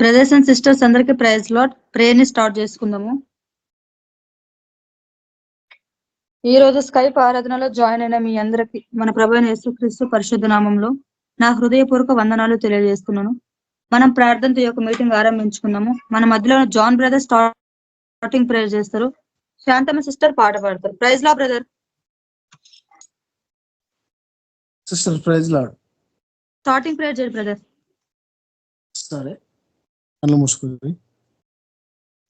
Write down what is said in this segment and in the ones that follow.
Brothers and sisters అందరికీ praise lord. Prayer ని start చేసుకుందాము. ఈ రోజు స్కైప్ ఆరాధనలో జాయిన్ అయిన మీ అందరికి మన ప్రభువైన యేసుక్రీస్తు పరిశుద్ధ నామంలో నా హృదయపూర్వక వందనాలు తెలియజేస్తున్నాను. మనం ప్రార్థనతో ఈ యొక్క మీటింగ్ ఆరంభించుకున్నాము. మన మధ్యలో జాన్ బ్రదర్ స్టార్టింగ్ ప్రేయర్ చేస్తారు. శాంతమ్మ సిస్టర్ పాట పాడతారు. Praise Lord brother. Sister praise Lord. Starting prayer చేయండి బ్రదర్. సరే, కళ్ళు మూసుకుంది.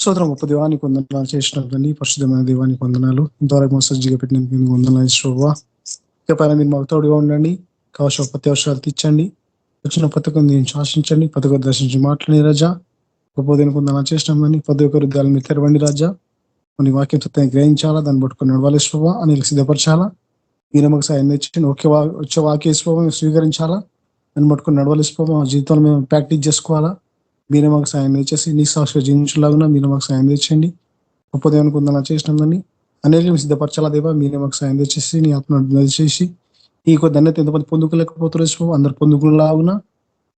స్తోత్రం గొప్ప దేవానికి వందనాలు, చేసినటువంటి పరిశుద్ధమైన దేవానికి వందనాలు, ఇంతవరకు సజ్జిగా పెట్టినందుకు వందనాలు. శోభ ఇక పైన మీరు మాకు తోడుగా ఉండండి, కావాల్సిన ప్రతి అవసరాలు తీర్చండి, వచ్చిన పథకం దీన్ని శాసించండి, పథకం దర్శించి మాట్లాడి రాజా. గొప్ప దేనికి వందనాలు చేసినామని పది ఒక్క హృదయాలు మీరు తెరవండి రాజా. కొన్ని వాక్యం సత్యాన్ని గ్రహించాలా, దాన్ని పట్టుకొని నడవాలి శోభ అని సిద్ధపరచాలా. మీరు మాకు సాయం తెచ్చి వచ్చే వాక్య స్వభావం స్వీకరించాలా, దాన్ని పట్టుకొని నడవాలి స్వభావం మా జీవితంలో మేము ప్రాక్టీస్ చేసుకోవాలా. మీరే మాకు సాయం తెచ్చేసి నీ సాక్షిగా జీవించలాగా మీరు మాకు సాయం తెచ్చండి. గొప్ప దేవునికి వందన చేసినందని అనేక సిద్ధపరచాలా దేవా. మీరే మాకు సాయం తెచ్చేసి నీ ఆత్మ చేసి ఈ కొద్ది ధన్యత ఎంతమంది పొందుకోలేకపోతున్నారు, అందరు పొందుకులాగున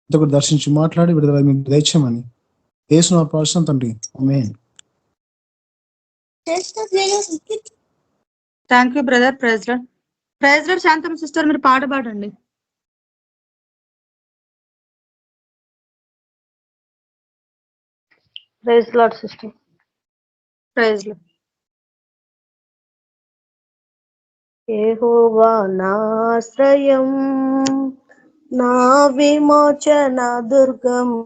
ఇంతకు దర్శించి మాట్లాడి విడుదల మీరు దయచేయమని యేసు నా ప్రార్థన తండ్రి, amen. Thank you brother. Praise lord. Praise lord. Shanthamma sister మీరు పాట పాడండి. Praise lord sister. Praise lord. Yehova నాశ్రయం, నా విమోచన దుర్గము.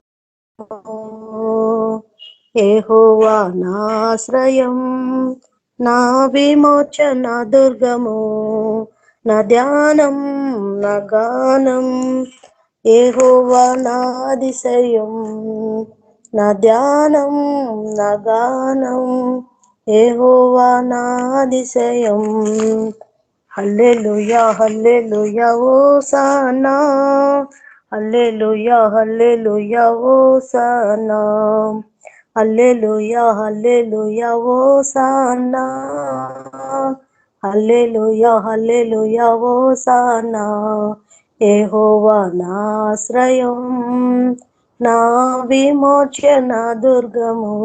యెహోవా నాశ్రయం, నా విమోచన దుర్గము. నా ధ్యానం నా గానం యెహోవా నాదిశయం. నా ధ్యానం నా గానం యెహోవా నాదిశయం. హల్లెలూయా హల్లెలూయా హోసానా, హల్లెలూయా హల్లెలూయా హోసానా, హల్లెలూయా హల్లెలూయా హోసానా, హల్లెలూయా హల్లెలూయా హోసానా. యెహోవా నాశ్రయం, నా విమోచన దుర్గము.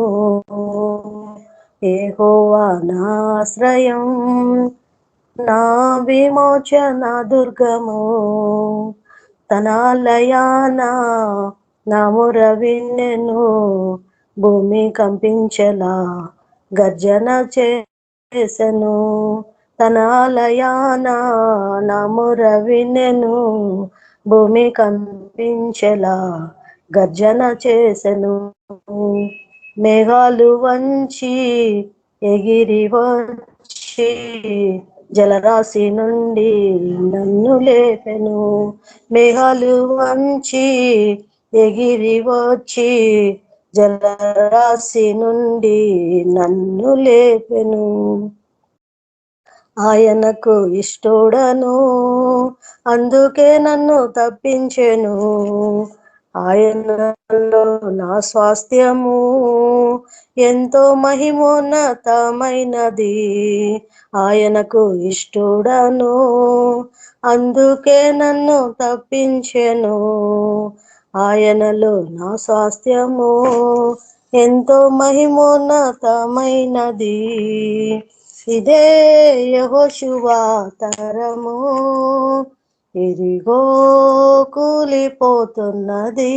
యెహోవా నాశ్రయం, నా విమోచన దుర్గము. తనాలయాన నా మొర విన్నెను, భూమి కంపించలా గర్జన చేసెను. తనాలయాన నా మొర విన్నెను, భూమి కంపించలా గర్జన చేసెను. మేఘాలు వంచి ఎగిరి వచ్చి జలరాశి నుండి నన్ను లేపెను. మేఘాలు వంచి ఎగిరి వచ్చి జలరాశి నుండి నన్ను లేపెను. ఆయనకు ఇష్టోడను, అందుకే నన్ను తప్పించెను. ఆయనలో నా స్వాస్థ్యము ఎంతో మహిమోన్నతమైనది. ఆయనకు ఇష్టోడను, అందుకే నన్ను తప్పించెను. ఆయనలో నా స్వాస్థ్యము ఎంతో మహిమోన్నతమైనది. ఇదే యెహోషువ తరము, ఇదిగో కూలిపోతున్నది.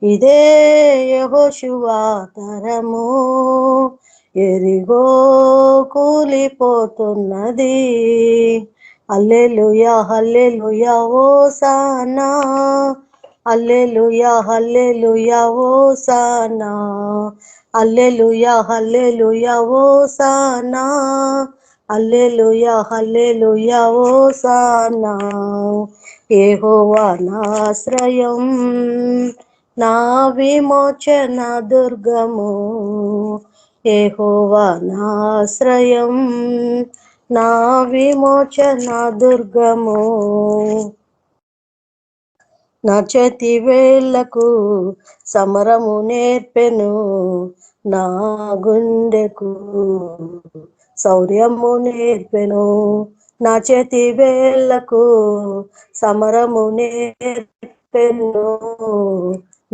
ఇదే యెహోషువ తరము, ఇదిగో కూలిపోతున్నది. హల్లెలూయా హల్లెలూయా హోసానా, హల్లెలూయా హల్లెలూయా హోసానా, హల్లెలూయా హల్లెలూయా హోసానా, హల్లెలూయా హల్లెలూయా హోసానా. యెహోవా నాశ్రయం, నా విమోచన దుర్గము. యెహోవా నాశ్రయం, నా విమోచన దుర్గము. నా చేతి వేళ్లకు సమరము నేర్పెను, నా గుండెకు శౌర్యము నేర్పెను. నా చేతి వేళ్లకు సమరము నేర్పెను, నేర్పెను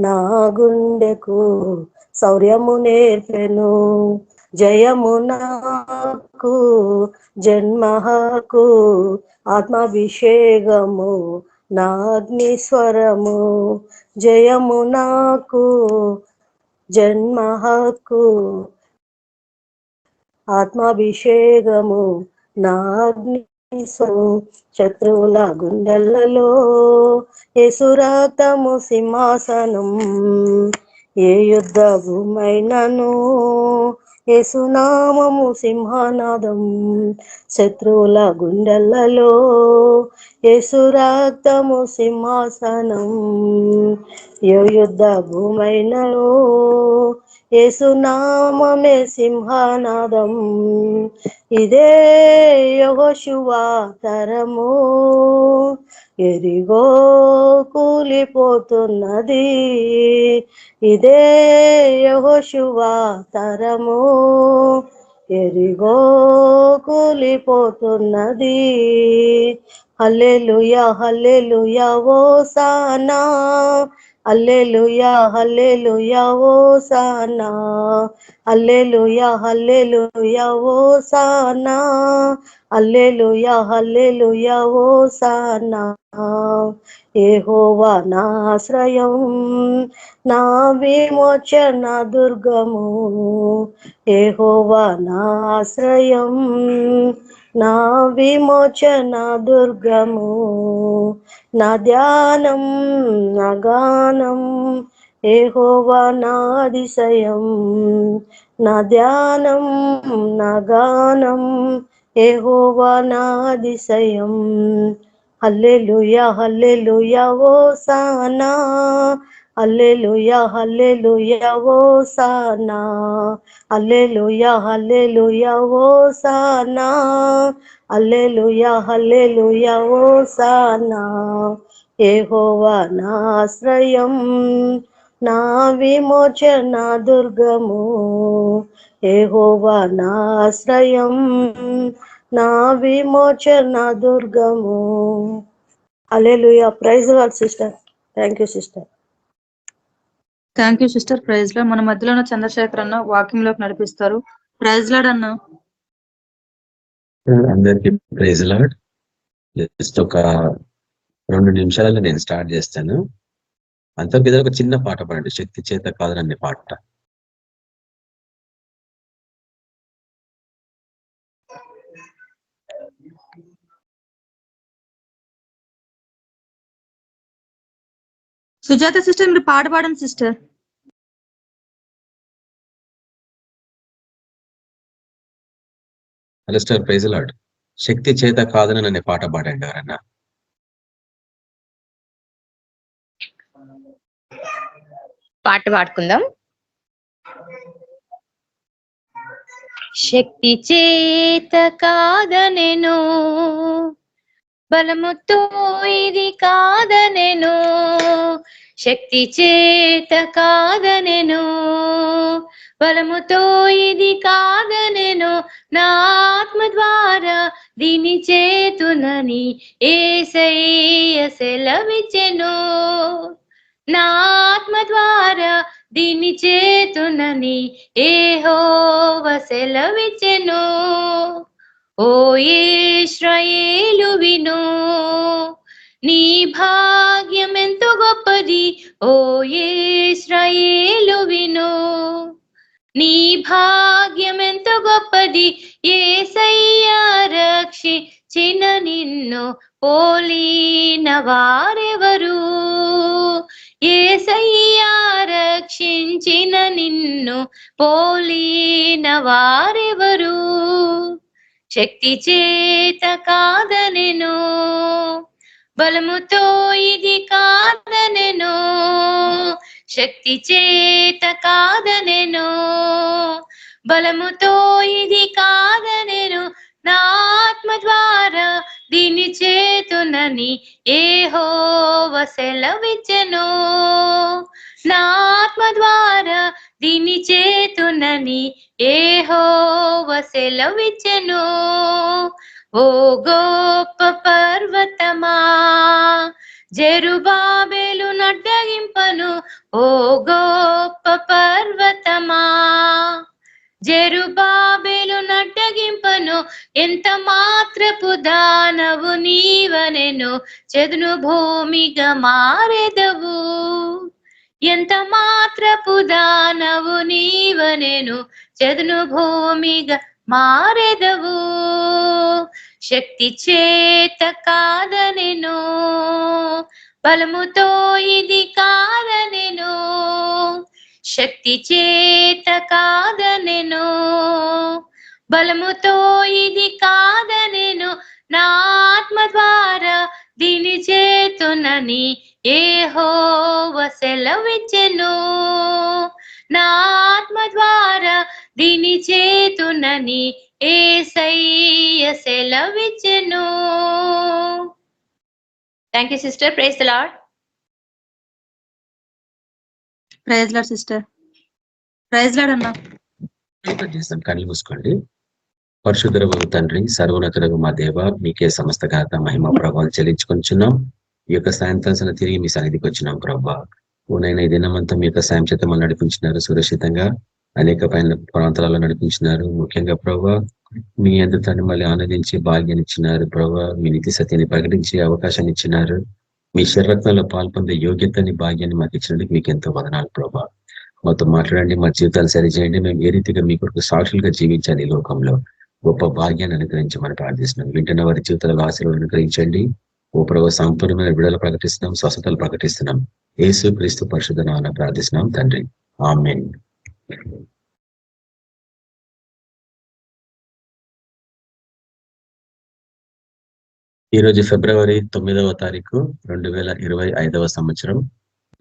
నా గుండెకు శౌర్యము నేర్పెను జయము నాకు జన్మహకు ఆత్మాభిషేకము నా అగ్నిస్వరము జయము నాకు జన్మహకు ఆత్మాభిషేకము నా అగ్నిస్వరము శత్రువుల గుండెలలో యేసు రక్తము సింహాసనం ఏ యుద్ధ భూమైనను యేసు నామము సింహానాదం శత్రువుల గుండెలలో యేసు రక్తము సింహాసనం ఏ యుద్ధ భూమైనను యేసు నామమే సింహానాదం ఇదే యెహోషువ తరము ఎరిగో కూలిపోతున్నది ఇదే యెహోషువ తరము ఎరిగో కూలిపోతున్నది హల్లెలూయా హల్లెలూయా హోసానా హల్లెలూయా హల్లెలూయా హోసానా హల్లెలూయా హల్లెలూయా హోసానా హల్లెలూయా హల్లెలూయా హోసానా యెహోవా నా ఆశ్రయం నా విమోచన దుర్గము యెహోవా నా ఆశ్రయం నా విమోచన దుర్గము నా ధ్యానం నా గానం యెహోవా నా అతిశయం నా ధ్యానం నా గానం యెహోవా నా అతిశయం హల్లెలూయా హల్లెలూయా హోసానా హల్లెలూయా హల్లెలూయా హోసానా హల్లెలూయా హల్లెలూయా హోసానా హల్లెలూయా హల్లెలూయా హోసానా యెహోవా నా ఆశ్రయం నా విమోచన దుర్గము యెహోవా నా ఆశ్రయం నా విమోచన దుర్గము hallelujah praise lord sister thank you sister thank you sister. Praise లో మన మధ్యలో ఉన్న చంద్రశేఖర్ అన్న వాక్యంలోకి నడిపిస్తారు. ప్రైజ్ లార్డ్ అన్న. అందరికి ప్రైజ్ లార్డ్. జస్ట్ ఒక 2 నిమిషాలలో నేను స్టార్ట్ చేస్తాను. అంతకు ఒక చిన్న పాట పాడండి, శక్తి చేత కాదననే పాట. సుజాత సిస్టర్ మీరు పాట పాడండి sister. Hello star, praise lord. శక్తి చేత కాదననే పాట పాడండి ఎవరన్నా. పాట పాడుకుందాం. శక్తి చేత కాదనెను, బలముతో ఇది కాదనెను. శక్తి చేత కాదనెను, బలముతో ఇది కాదనెను. నా ఆత్మ ద్వారా దీని చేతునని యేసయ్య సెలవిచ్చెను. నా ఆత్మ ద్వారా దీని చేతునని యెహోవా సెలవిచ్చెను. ఓ ఇశ్రాయేలు విను, నీ భాగ్యం ఎంతో గొప్పది. ఓ ఇశ్రాయేలు విను, నీ భాగ్యం ఎంతో గొప్పది. యేసయ్య రక్షించిన నిన్ను పోలిన వారెవరు? యేసయ్య రక్షించిన నిన్ను పోలిన వారెవరు? శక్తి చేత కాదనెను, బలముతో ఇది కాదనెను. శక్తి చేత కాదనెను, బలముతో ఇది కాదనెను. నా ఆత్మ ద్వారా దీని చేతునని యెహోవా సెలవిచ్చెను. నా ఆత్మ ద్వారా దీని చేతునని యెహోవా సెలవిచ్చెను. ఓ గొప్ప పర్వతమా, జెరుబాబెలు నడ్డగింపను ఓ గొప్ప పర్వతమా. జెరుబాబెలు నడ్డగింపను ఎంత మాత్రపు దానవు నీవనెను చెదును భూమిగా మారెదవు. ఎంత మాత్రపు దానవు నీవనెను చెదును భూమిగా మారెదవు. శక్తి చేత కాదనెను బలముతో ఇది కాదనెను. శక్తి చేత కాదనెను బలముతో ఇది కాదనెను. నా ఆత్మ ద్వారా దీని చేతునని యెహోవా సెలవిచ్చెను. నా ఆత్మ ద్వారా దీని చేతునని యేసయ్య సెలవిచ్చెను. Thank you sister. Praise the lord. Praise lord sister. Praise lord అన్నా. చేస్తాం. కళ్ళు మూసుకోండి. పరిశుద్ధుడగు తండ్రి, సర్వోన్నతుడగు మా దేవ, మీకే సమస్త ఘనత మహిమ ప్రభావం చెల్లించుకొంచున్నాం. ఈ యొక్క సాయంత్రం తిరిగి మీ సన్నిధికి వచ్చినాం ప్రభా. ఓనైనా ఈ దినమంతా మీ యొక్క సాయం చేత మనం నడిపించినారు సురక్షితంగా, అనేక పైన ప్రాంతాలలో నడిపించినారు. ముఖ్యంగా ప్రభా మీ అందుతాన్ని మళ్ళీ ఆనందించి భాగ్యాన్ని ఇచ్చినారు ప్రభా. మీ నీతి సత్యాన్ని ప్రకటించే అవకాశాన్ని ఇచ్చినారు. మీ శరీరంలో పాల్పొందే యోగ్యతని భాగ్యాన్ని మాకు ఇచ్చినందుకు మీకు ఎంతో వదనాలు ప్రభా. మాతో మాట్లాడండి, మా జీవితాలు సరిచేయండి. మేము ఏ రీతిగా మీ కొరకు సాక్షులుగా జీవించాలి ఈ లోకంలో గొప్ప భాగ్యాన్ని అనుగ్రహించమని ప్రార్థిస్తున్నాం. వింటున్న వారి జీవితాలకు ఆశీర్వాదాలు అనుగ్రహించండి. ఓ ప్రభు సంపూర్ణమైన విడుదల ప్రకటిస్తున్నాం, స్వస్థతలు ప్రకటిస్తున్నాం. యేసు క్రీస్తు పరిశుద్ధ నామమున ప్రార్థిస్తున్నాం తండ్రి, ఆమేన్. ఈరోజు ఫిబ్రవరి 9వ తారీఖు 2025 సంవత్సరం.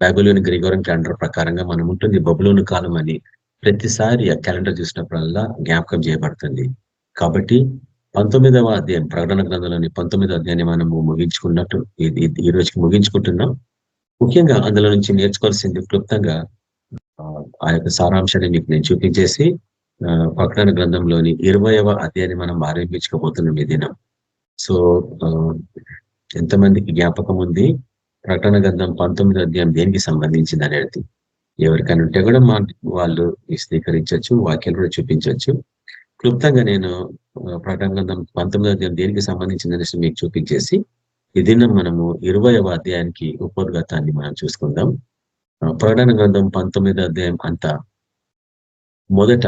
బైబిల్లోని గ్రిగోరియన్ క్యాలెండర్ ప్రకారంగా మనం ఉంటుంది బబులోను కాలం అని ప్రతిసారి ఆ క్యాలెండర్ చూసినప్పుడల్లా జ్ఞాపకం చేయబడుతుంది. కాబట్టి 19వ అధ్యాయం, ప్రకటన గ్రంథంలోని 19వ అధ్యాయాన్ని మనము ముగించుకున్నట్టు ఈ రోజుకి ముగించుకుంటున్నాం. ముఖ్యంగా అందులో నుంచి నేర్చుకోవాల్సింది క్లుప్తంగా ఆ యొక్క సారాంశాన్ని మీకు నేను చూపించేసి ప్రకటన గ్రంథంలోని 20వ అధ్యాయాన్ని మనం ఆరంభించుకోబోతున్నాం ఈ దినం. సో ఎంతమందికి జ్ఞాపకం ఉంది ప్రకటన గ్రంథం 19వ అధ్యాయం దేనికి సంబంధించింది అనేది? ఎవరికైనా ఉంటే కూడా వాళ్ళు విశదీకరించవచ్చు, వాక్యాలు కూడా చూపించవచ్చు. క్లుప్తంగా నేను ప్రకటన గ్రంథం 19వ అధ్యాయం దేనికి సంబంధించింది అనేసి మీకు చూపించేసి ఈ దినం మనము 20వ అధ్యాయానికి ఉపోద్ఘాతాన్ని మనం చూసుకుందాం. ప్రకటన గ్రంథం 19వ అధ్యాయం అంతా మొదట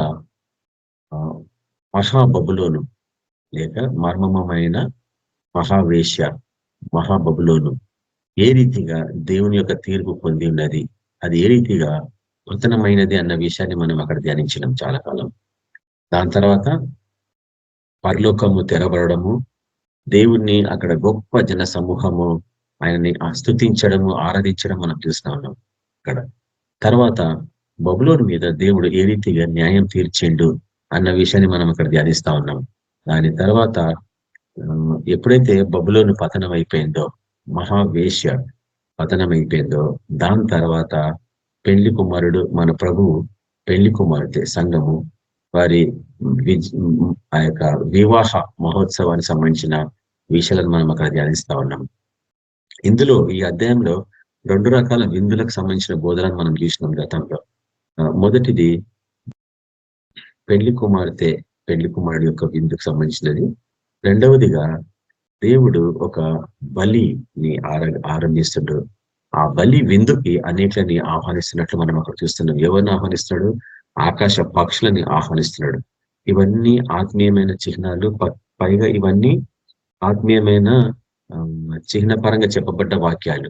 మహాబబులోను లేక మర్మమైన మహావేశ్య, మహాబబులోను ఏ రీతిగా దేవుని యొక్క తీర్పు పొంది ఉన్నది, అది ఏ రీతిగా పతనమైనది అన్న విషయాన్ని మనం అక్కడ ధ్యానించినాం చాలా కాలం. దాని తర్వాత పరలోకము తెరబడము, దేవుణ్ణి అక్కడ గొప్ప జన సమూహము ఆయనని స్తుతించడము, ఆరాధించడం మనం చూస్తా ఉన్నాం అక్కడ. తర్వాత బబులోను మీద దేవుడు ఏ రీతిగా న్యాయం తీర్చిండు అన్న విషయాన్ని మనం అక్కడ ధ్యానిస్తా ఉన్నాం. దాని తర్వాత ఎప్పుడైతే బబులోను పతనం అయిపోయిందో, మహావేశ్య పతనం అయిపోయిందో, దాని తర్వాత పెళ్లి కుమారుడు మన ప్రభువు, పెళ్లి కుమార్తె సంఘము వారి ఆ యొక్క వివాహ మహోత్సవానికి సంబంధించిన విషయాలను మనం అక్కడ ధ్యానిస్తా ఉన్నాం. ఇందులో ఈ అధ్యాయంలో 2 రకాల విందులకు సంబంధించిన బోధనను మనం చూసినాం గతంలో. మొదటిది పెళ్లి కుమార్తె, పెళ్లి కుమారుడు యొక్క విందుకు సంబంధించినది. రెండవదిగా దేవుడు ఒక బలిని ఆరంభిస్తుండ్రు. ఆ బలి విందుకి అనేకని ఆహ్వానిస్తున్నట్లు మనం అక్కడ చూస్తున్నాం. ఎవరిని ఆహ్వానిస్తున్నాడు? ఆకాశ పక్షులని ఆహ్వానిస్తున్నాడు. ఇవన్నీ ఆత్మీయమైన చిహ్నాలు, పైగా ఇవన్నీ ఆత్మీయమైన చిహ్నపరంగా చెప్పబడ్డ వాక్యాలు.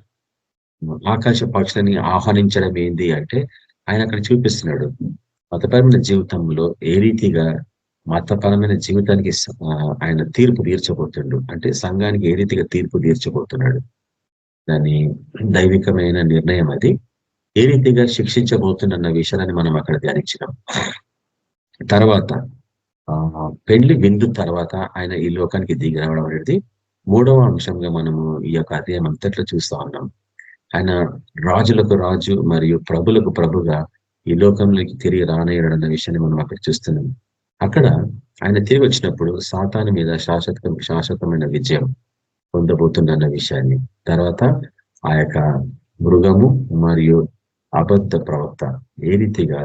ఆకాశ పక్షులని ఆహ్వానించడం ఏంది అంటే ఆయన అక్కడ చూపిస్తున్నాడు మతపరమైన జీవితంలో ఏ రీతిగా మతపరమైన జీవితానికి ఆయన తీర్పు తీర్చబోతుండు, అంటే సంఘానికి ఏ రీతిగా తీర్పు తీర్చబోతున్నాడు, దాని దైవికమైన నిర్ణయం అది ఏ రీతిగా శిక్షించబోతున్న విషయాన్ని మనం అక్కడ ధ్యానించినాం. తర్వాత పెళ్లి విందు తర్వాత ఆయన ఈ లోకానికి దిగి రావడం అనేది 3వ అంశంగా మనము ఈ యొక్క అధ్యాయం అంతట్లో చూస్తా ఉన్నాం. ఆయన రాజులకు రాజు మరియు ప్రభులకు ప్రభుగా ఈ లోకంలోకి తిరిగి రానయ్యాడన్న విషయాన్ని మనం అక్కడ చూస్తున్నాం. అక్కడ ఆయన తిరిగి వచ్చినప్పుడు సాతాను మీద శాశ్వతమైన విజయం పొందబోతున్న విషయాన్ని, తర్వాత ఆ యొక్క మృగము మరియు అబద్ధ ప్రవక్త ఏ రీతిగా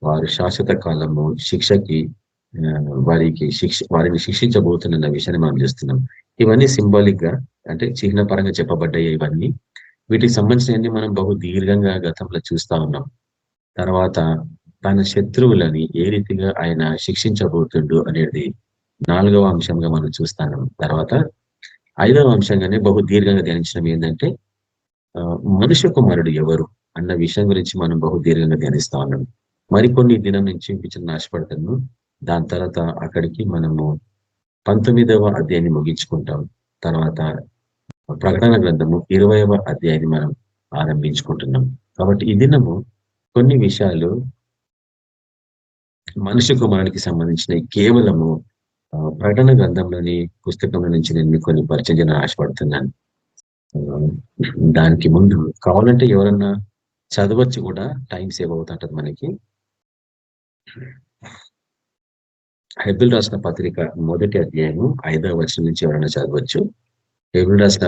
వారు శాశ్వత కాలము శిక్షకి వారిని శిక్షించబోతున్న విషయాన్ని మనం చూస్తున్నాం. ఇవన్నీ సింబాలిక్ గా అంటే చిహ్న పరంగా చెప్పబడ్డాయి. ఇవన్నీ వీటికి సంబంధించినవన్నీ మనం బహు దీర్ఘంగా గతంలో చూస్తా ఉన్నాం. తర్వాత తన శత్రువులని ఏ రీతిగా ఆయన శిక్షించబోతుండు అనేది 4వ అంశంగా మనం చూస్తాం. తర్వాత 5వ అంశంగానే బహు దీర్ఘంగా ధ్యానించడం ఏంటంటే మనుష్య కుమారుడు ఎవరు అన్న విషయం గురించి మనం బహు దీర్ఘంగా ధ్యానిస్తా ఉన్నాం. మరికొన్ని దినం నుంచి చూపించడం ఆశపడతాను. దాని తర్వాత అక్కడికి మనము 19వ అధ్యాయాన్ని ముగించుకుంటాం. తర్వాత ప్రకటన గ్రంథము 20వ అధ్యాయాన్ని మనం ఆరంభించుకుంటున్నాం. కాబట్టి ఈ దినము కొన్ని విషయాలు మనుష్య కుమారునికి సంబంధించినవి కేవలము ప్రకటన గ్రంథంలోని పుస్తకంలో నుంచి నేను మీకు కొన్ని పరిచయం చేయడానికి ఆశపడుతున్నాను. దానికి ముందు కావాలంటే ఎవరన్నా చదవచ్చు కూడా, టైం సేవ్ అవుతుంటది మనకి. హెబ్రీయులకు రాసిన పత్రిక 1వ అధ్యాయము 5వ వచనం నుంచి ఎవరైనా చదవచ్చు. హెబ్రీయులకు రాసిన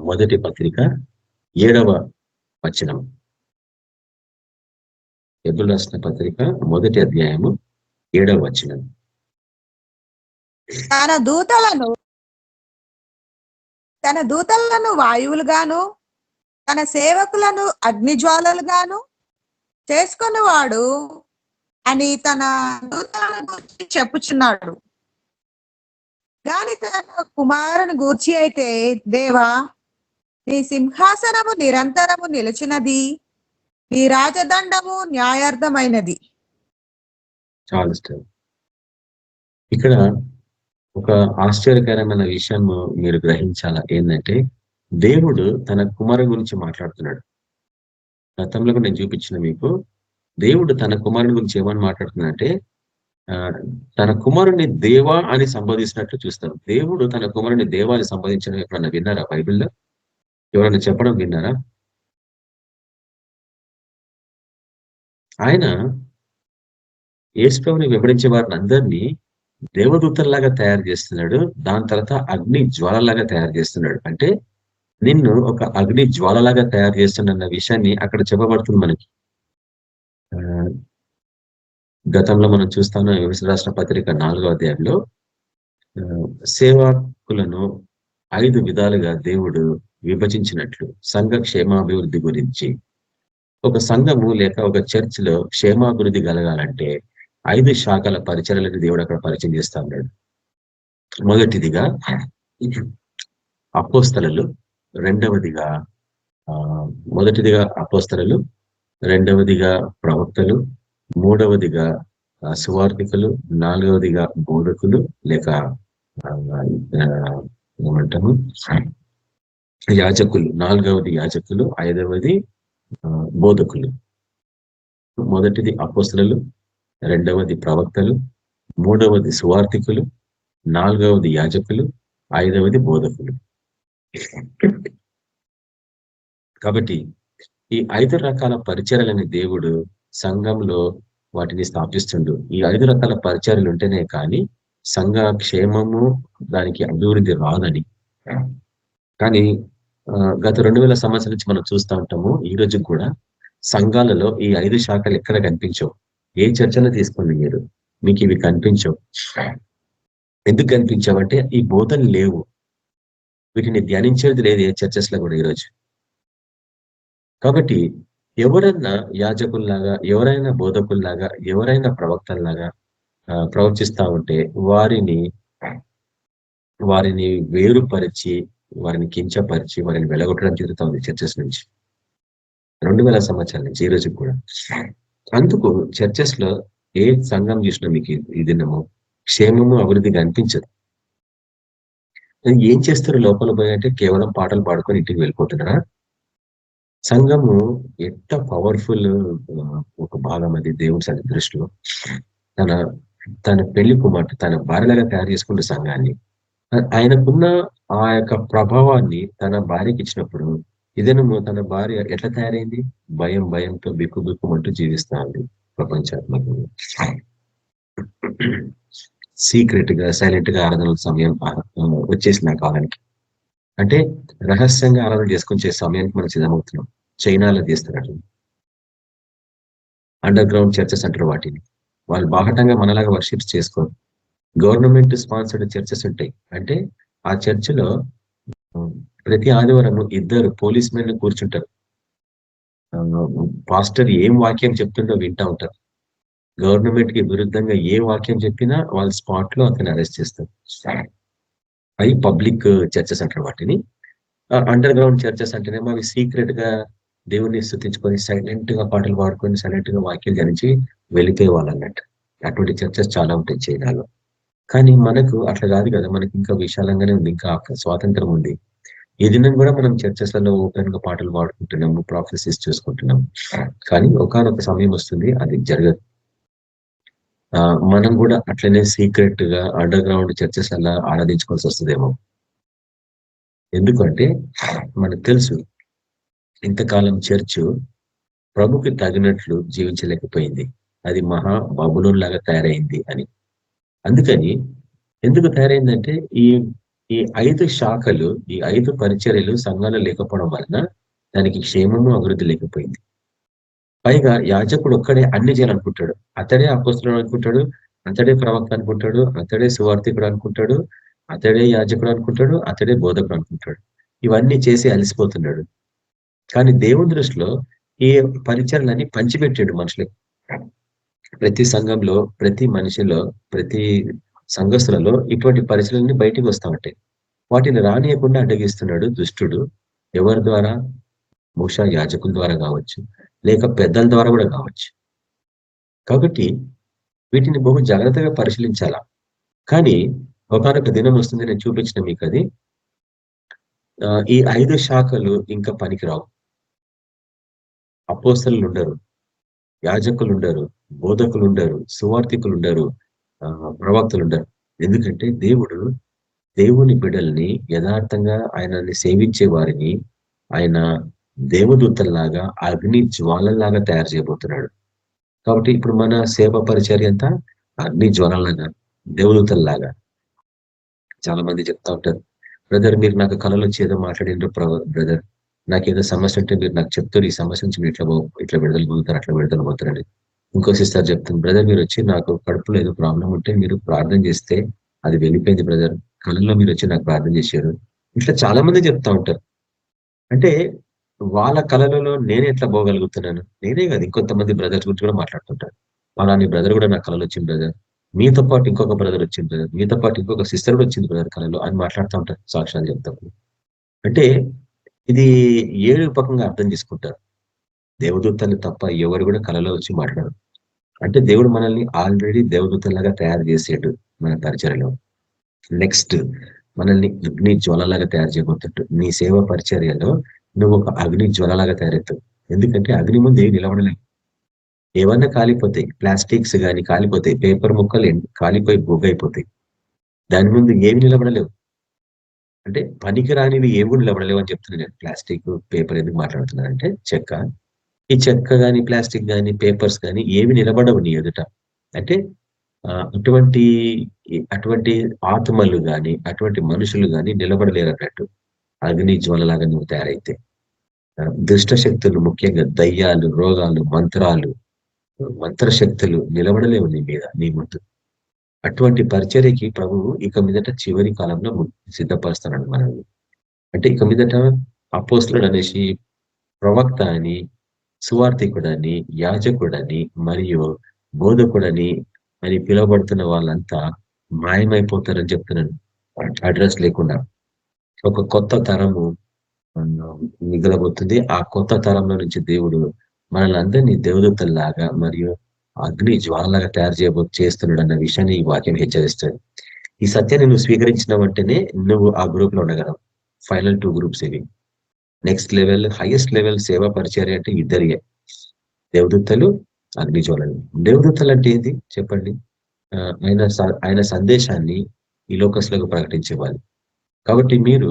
1వ పత్రిక 7వ వచనం. హెబ్రీయులకు రాసిన పత్రిక 1వ అధ్యాయము 7వ వచనం. తన దూతలను వాయువులుగాను తన సేవకులను అగ్నిజ్వాలలుగాను చేసుకున్నవాడు అని తన దూతలను గూర్చి చెప్పుచున్నాడు. గాని తన కుమారుని గూర్చి అయితే, దేవా నీ సింహాసనము నిరంతరము నిలిచినది, నీ రాజదండము న్యాయార్థమైనది. చాలా ఇష్టం. ఇక్కడ ఒక ఆశ్చర్యకరమైన విషయం మీరు గ్రహించాలా. ఏంటంటే దేవుడు తన కుమారుని గురించి మాట్లాడుతున్నాడు. గతంలో నేను చూపించిన మీకు, దేవుడు తన కుమారుని గురించి ఏమని మాట్లాడుతున్నాడంటే తన కుమారుని దేవా అని సంబోధిస్తున్నట్లు చూస్తాం. దేవుడు తన కుమారుని దేవా అని సంబోధించడం ఎప్పుడన్నా విన్నారా? బైబిల్లో ఎవరైనా చెప్పడం విన్నారా? ఆయన యేసుప్రభుని వెంబడించే వారిని అందరినీ దేవదూతల్లాగా తయారు చేస్తున్నాడు. దాని తర్వాత అగ్ని జ్వాలలాగా తయారు చేస్తున్నాడు. అంటే నిన్ను ఒక అగ్ని జ్వాలలాగా తయారు చేస్తున్న విషయాన్ని అక్కడ చెప్పబడుతుంది మనకి. గతంలో మనం చూస్తాను ఎఫెసీయులకు రాసిన పత్రిక 4వ అధ్యాయంలో సేవకులను 5 విధాలుగా దేవుడు విభజించినట్లు సంఘ క్షేమాభివృద్ధి గురించి. ఒక సంఘము లేక ఒక చర్చ్ లో క్షేమాభివృద్ధి కలగాలంటే 5 శాఖల పరిచర్యలను దేవుడు అక్కడ పరిచయం చేస్తా ఉన్నాడు. మొదటిదిగా అపోస్తలులు, మొదటిదిగా అపోస్తలులు, రెండవదిగా ప్రవక్తలు, మూడవదిగా సువార్థికులు, 4వదిగా బోధకులు లేక ఏమంటాము యాజకులు, 4వది యాజకులు, 5వది బోధకులు. మొదటిది అపోస్తలులు, రెండవది ప్రవక్తలు, మూడవది సువార్థికులు, 4వది యాజకులు, 5వది బోధకులు. కాబట్టి ఈ 5 రకాల పరిచర్యలని దేవుడు సంఘంలో వాటిని స్థాపిస్తుండు. ఈ 5 రకాల పరిచర్యలు ఉంటేనే కానీ సంఘ క్షేమము, దానికి అభివృద్ధి రాదని. కానీ గత 2000 సంవత్సరాల నుంచి మనం చూస్తూ ఉంటాము. ఈ రోజు కూడా సంఘాలలో ఈ 5 శాఖలు ఎక్కడ కనిపించవు. ఏ చర్చలో తీసుకోండి మీరు, మీకు ఇవి కనిపించవు. ఎందుకు కనిపించవంటే ఈ బోధనలు లేవు, వీటిని ధ్యానించేది లేదు ఏ చర్చెస్ లో కూడా ఈరోజు. కాబట్టి ఎవరైనా యాజకుల్లాగా, ఎవరైనా బోధకుల్లాగా, ఎవరైనా ప్రవక్తల్లాగా ప్రవర్తిస్తా ఉంటే వారిని వేరుపరిచి, వారిని కించపరిచి, వారిని వెలగొట్టడం జరుగుతూ ఉంది చర్చెస్ నుంచి 2000 సంవత్సరాల నుంచి ఈ రోజు కూడా. అందుకు చర్చెస్ లో ఏ సంఘం చూసినా మీకు ఈ దినము క్షేమము, అభివృద్ధి కనిపించదు. ఏం చేస్తారు లోపల పోయి అంటే కేవలం పాటలు పాడుకొని ఇంటికి వెళ్ళిపోతున్నారా? సంఘము ఎంత పవర్ఫుల్ ఒక భాగం అది దేవుడి దృష్టిలో. తన పెళ్లి కుమార్తె, తన భార్యలాగా తయారు చేసుకుంటే సంఘాన్ని, ఆయనకున్న ఆ యొక్క ప్రభావాన్ని తన భార్యకి ఇచ్చినప్పుడు ఇదేనము తన భార్య ఎట్లా తయారైంది? భయంతో బిక్కుమంటూ జీవిస్తా ఉంది ప్రపంచాత్మకంగా. సీక్రెట్ గా, సైలెంట్ గా ఆరాధనల సమయం వచ్చేసింది ఆ కాలానికి. అంటే రహస్యంగా ఆరాధన చేసుకొని చేసే సమయానికి మనం సిద్ధమవుతున్నాం. చైనాలో చేస్తున్నట్టు అండర్ గ్రౌండ్ చర్చెస్ అంటారు వాటిని. వాళ్ళు బాహటంగా మనలాగా వర్షిప్స్ చేసుకోరు. గవర్నమెంట్ స్పాన్సర్డ్ చర్చెస్ ఉంటాయి. అంటే ఆ చర్చిలో ప్రతి ఆదివారం 2 పోలీస్ మెన్ కూర్చుంటారు. పాస్టర్ ఏం వాక్యం చెప్తుండో వింటా ఉంటారు. గవర్నమెంట్ కి విరుద్ధంగా ఏ వాక్యం చెప్పినా వాళ్ళ స్పాట్ లో అతన్ని అరెస్ట్ చేస్తారు. అవి పబ్లిక్ చర్చెస్ అంటారు వాటిని. అండర్ గ్రౌండ్ చర్చెస్ అంటేనేమో అవి సీక్రెట్ గా దేవుణ్ణి స్థుతించుకొని సైలెంట్ గా పాటలు పాడుకొని సైలెంట్ గా వాక్యం ధ్యానించి వెళ్ళిపోయే వాళ్ళు అన్నట్టు. అటువంటి చర్చెస్ చాలా ఉంటాయి చైనాలో. కానీ మనకు అట్లా కాదు కదా, మనకి ఇంకా విశాలంగానే ఉంది, ఇంకా స్వాతంత్రం ఉంది. ఈ దినం కూడా మనం చర్చెస్ లలో ఓపెన్ గా పాటలు పాడుకుంటున్నాము, ప్రాఫెసీస్ చూసుకుంటున్నాము. కానీ ఒకానొక సమయం వస్తుంది అది జరగదు. మనం కూడా అట్లనే సీక్రెట్ గా అండర్ గ్రౌండ్ చర్చెస్ అలా ఆరాధించుకోవాల్సి వస్తుందేమో. ఎందుకంటే మనకు తెలుసు ఇంతకాలం చర్చ్ ప్రభుకి తగినట్లు జీవించలేకపోయింది, అది మహా బబులోన్ లాగా తయారైంది అని. అందుకని ఎందుకు తయారైందంటే ఈ ఈ 5 శాఖలు, ఈ 5 పరిచర్యలు సంఘాలు లేకపోవడం వలన దానికి క్షేమము అభివృద్ధి లేకపోయింది. పైగా యాజకుడు ఒక్కడే అన్ని చేయాలనుకుంటాడు. అతడే అపోస్తలుడు అనుకుంటాడు, అతడే ప్రవక్త అనుకుంటాడు, అతడే సువార్థికుడు అనుకుంటాడు, అతడే యాజకుడు అనుకుంటాడు, అతడే బోధకుడు అనుకుంటాడు. ఇవన్నీ చేసి అలసిపోతున్నాడు. కానీ దేవుని దృష్టిలో ఈ పరిచర్యలన్నీ పంచిపెట్టాడు మనుషులకి. ప్రతి సంఘంలో, ప్రతి మనిషిలో, ప్రతి సంఘస్థులలో ఇటువంటి పరిచర్యలన్నీ బయటికి వస్తా ఉంటాయి. వాటిని రానియకుండా అడ్డగిస్తున్నాడు దుష్టుడు. ఎవరి ద్వారా? బహుశా యాజకుల ద్వారా కావచ్చు, లేక పెద్దల ద్వారా కూడా కావచ్చు. కాబట్టి వీటిని బహు జాగ్రత్తగా పరిశీలించాలా. కానీ ఒకనొక దినం వస్తుంది, నేను చూపించిన మీకు అది. ఈ 5 శాఖలు ఇంకా పనికిరావు. అపోస్తలులు ఉండరు, యాజకులు ఉండరు, బోధకులు ఉండరు, సువార్థికులు ఉండరు, ప్రవక్తలు ఉండరు. ఎందుకంటే దేవుని బిడ్డల్ని యథార్థంగా ఆయనని సేవించే వారిని ఆయన దేవదూతల్లాగా అగ్ని జ్వాలల్లాగా తయారు చేయబోతున్నాడు. కాబట్టి ఇప్పుడు మన సేవ పరిచర్య అంతా అగ్ని జ్వాలలాగా, దేవదూతల్లాగా. చాలా మంది చెప్తా ఉంటారు, బ్రదర్ మీరు నాకు కళలో చేదో మాట్లాడిండ్రు బ్రదర్, నాకేదో సమస్య ఉంటే మీరు నాకు చెప్తారు, ఈ సమస్య నుంచి మీరు ఇట్లా విడుదల పొందుతారు, అట్లా విడుదల పోతారని. ఇంకో సిస్టర్ చెప్తుంది, బ్రదర్ మీరు వచ్చి నాకు కడుపులో ఏదో ప్రాబ్లం ఉంటే మీరు ప్రార్థన చేస్తే అది వెళ్ళిపోయింది బ్రదర్, కళలో మీరు వచ్చి నాకు ప్రార్థన చేశారు. ఇట్లా చాలా మంది చెప్తా ఉంటారు. అంటే వాళ్ళ కళలలో నేను ఎట్లా పోగలుగుతున్నాను? నేనే కాదు, ఇంకొంతమంది బ్రదర్స్ గురించి కూడా మాట్లాడుతుంటారు. నీ బ్రదర్ కూడా నాకు కళలో వచ్చింది బ్రదర్, మీతో పాటు ఇంకొక బ్రదర్ వచ్చింది బ్రదర్, మీతో పాటు ఇంకొక సిస్టర్ కూడా వచ్చింది బ్రదర్ కళలో అని మాట్లాడుతూ ఉంటారు, సాక్ష్యాలు చెప్తారు. అంటే ఇది ఏ రూపకంగా అర్థం చేసుకుంటారు? దేవదూతలు తప్ప ఎవరు కూడా కళలో వచ్చి మాట్లాడరు. అంటే దేవుడు మనల్ని ఆల్రెడీ దేవదూతలాగా తయారు చేసేటు మన పరిచర్యలో. నెక్స్ట్ మనల్ని అగ్ని జ్వాలలాగా తయారు చేయబోతున్నట్టు నీ సేవ పరిచర్యలో నువ్వు ఒక అగ్ని జ్వాలలాగా తయారవుతావు. ఎందుకంటే అగ్ని ముందు ఏవి నిలబడలేవు, ఏమన్నా కాలిపోతాయి. ప్లాస్టిక్స్ కానీ కాలిపోతాయి, పేపర్ ముక్కలు కాలిపోయి బొగ్గైపోతాయి. దాని ముందు ఏవి నిలబడలేవు. అంటే పనికి రానివి ఏవి కూడా నిలబడలేవు అని చెప్తున్నాను నేను. ప్లాస్టిక్, పేపర్ ఎందుకు మాట్లాడుతున్నానంటే చెక్క, ఈ చెక్క కానీ ప్లాస్టిక్ కానీ పేపర్స్ కానీ ఏవి నిలబడవు నీ ఎదుట. అంటే అటువంటి ఆత్మలు గాని అటువంటి మనుషులు గాని నిలబడలేరు అన్నట్టు అగ్ని జ్వాలలాగా నువ్వు తయారైతే. దుష్ట శక్తులు, ముఖ్యంగా దయ్యాలు, రోగాలు, మంత్రశక్తులు నిలబడలేవు నీ మీద, నీ ముందు. అటువంటి పరిచర్యకి ప్రభువు ఇక మీదట చివరి కాలంలో సిద్ధపరుస్తున్నాడు మనల్ని. అంటే ఇక మీదట అపోస్తలుడు అనేసి, ప్రవక్త అని, సువార్థికుడని, యాజకుడని మరియు బోధకుడని అని పిలువబడుతున్న వాళ్ళంతా మాయమైపోతారని చెప్తున్నాను. అడ్రస్ లేకుండా ఒక కొత్త తరము మిగలబోతుంది. ఆ కొత్త తరంలో నుంచి దేవుడు మనల్ని అందరినీ దేవదూతల్లాగా మరియు అగ్ని జ్వాలలాగా తయారు చేస్తున్నాడు అన్న విషయాన్ని ఈ వాక్యం హెచ్చరిస్తుంది. ఈ సత్యాన్ని నువ్వు స్వీకరించిన వెంటనే నువ్వు ఆ గ్రూప్ లో ఉండగలవు. ఫైనల్ 2 గ్రూప్స్ ఇవి. నెక్స్ట్ లెవెల్, హైయెస్ట్ లెవెల్ సేవా పరిచర్య అంటే ఇద్దరియే, దేవదూతలు, అగ్ని జ్వాలలు. దేవదూతలు అంటే ఏంటి చెప్పండి? ఆయన సందేశాన్ని ఈ లోకస్లకు ప్రకటించేవాళ్ళు. కాబట్టి మీరు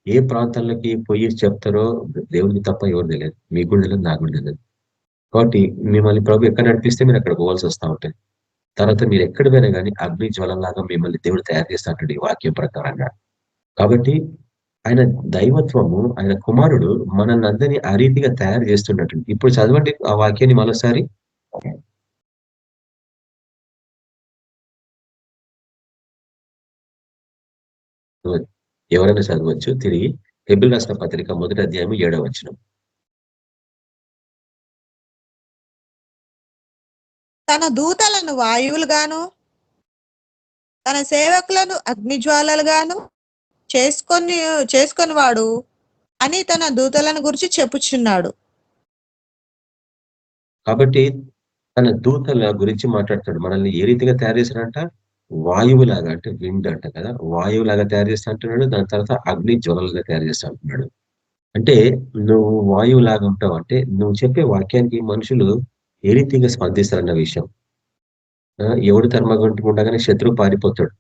ఏ ప్రాంతాలకి పోయి చెప్తారో దేవుడికి తప్ప ఎవరు తెలియదు, మీకు కూడా తెలియదు, నాకు కూడా తెలియదు. కాబట్టి మిమ్మల్ని ప్రభు ఎక్కడ నడిపిస్తే మీరు అక్కడ పోవాల్సి వస్తూ ఉంటుంది. తర్వాత మీరు ఎక్కడ పోయినా కానీ అగ్ని జ్వాలలాగా మిమ్మల్ని దేవుడు తయారు చేస్తూ ఉంటాడు ఈ వాక్యం ప్రకారంగా. కాబట్టి ఆయన దైవత్వము, ఆయన కుమారుడు మనల్ని అందరినీ ఆ రీతిగా తయారు చేస్తున్నట్టు. ఇప్పుడు చదవండి ఆ వాక్యాన్ని మరోసారి. ఎవరైనా చదవచ్చు తిరిగి. హెబ్రీయులకు రాసిన పత్రిక 1వ అధ్యాయం 7వ వచనం. తన దూతలను వాయువులుగాను తన సేవకులను అగ్నిజ్వాలలుగాను చేసుకొని వాడు అని తన దూతలను గురించి చెప్పుచున్నాడు. కాబట్టి తన దూతల గురించి మాట్లాడతాడు. మనల్ని ఏ రీతిగా తయారు చేశాడంట? వాయువులాగా, అంటే విండ్ అంట కదా, వాయువులాగా తయారు చేస్తా అంటున్నాడు. దాని తర్వాత అగ్ని జ్వలలుగా తయారు చేస్తా అంటున్నాడు. అంటే నువ్వు వాయువులాగా ఉంటావు అంటే నువ్వు చెప్పే వాక్యానికి మనుషులు ఏ రీతిగా స్పందిస్తారన్న విషయం. ఎవడు ధర్మగంటు ఉండగానే శత్రువు పారిపోతాడు,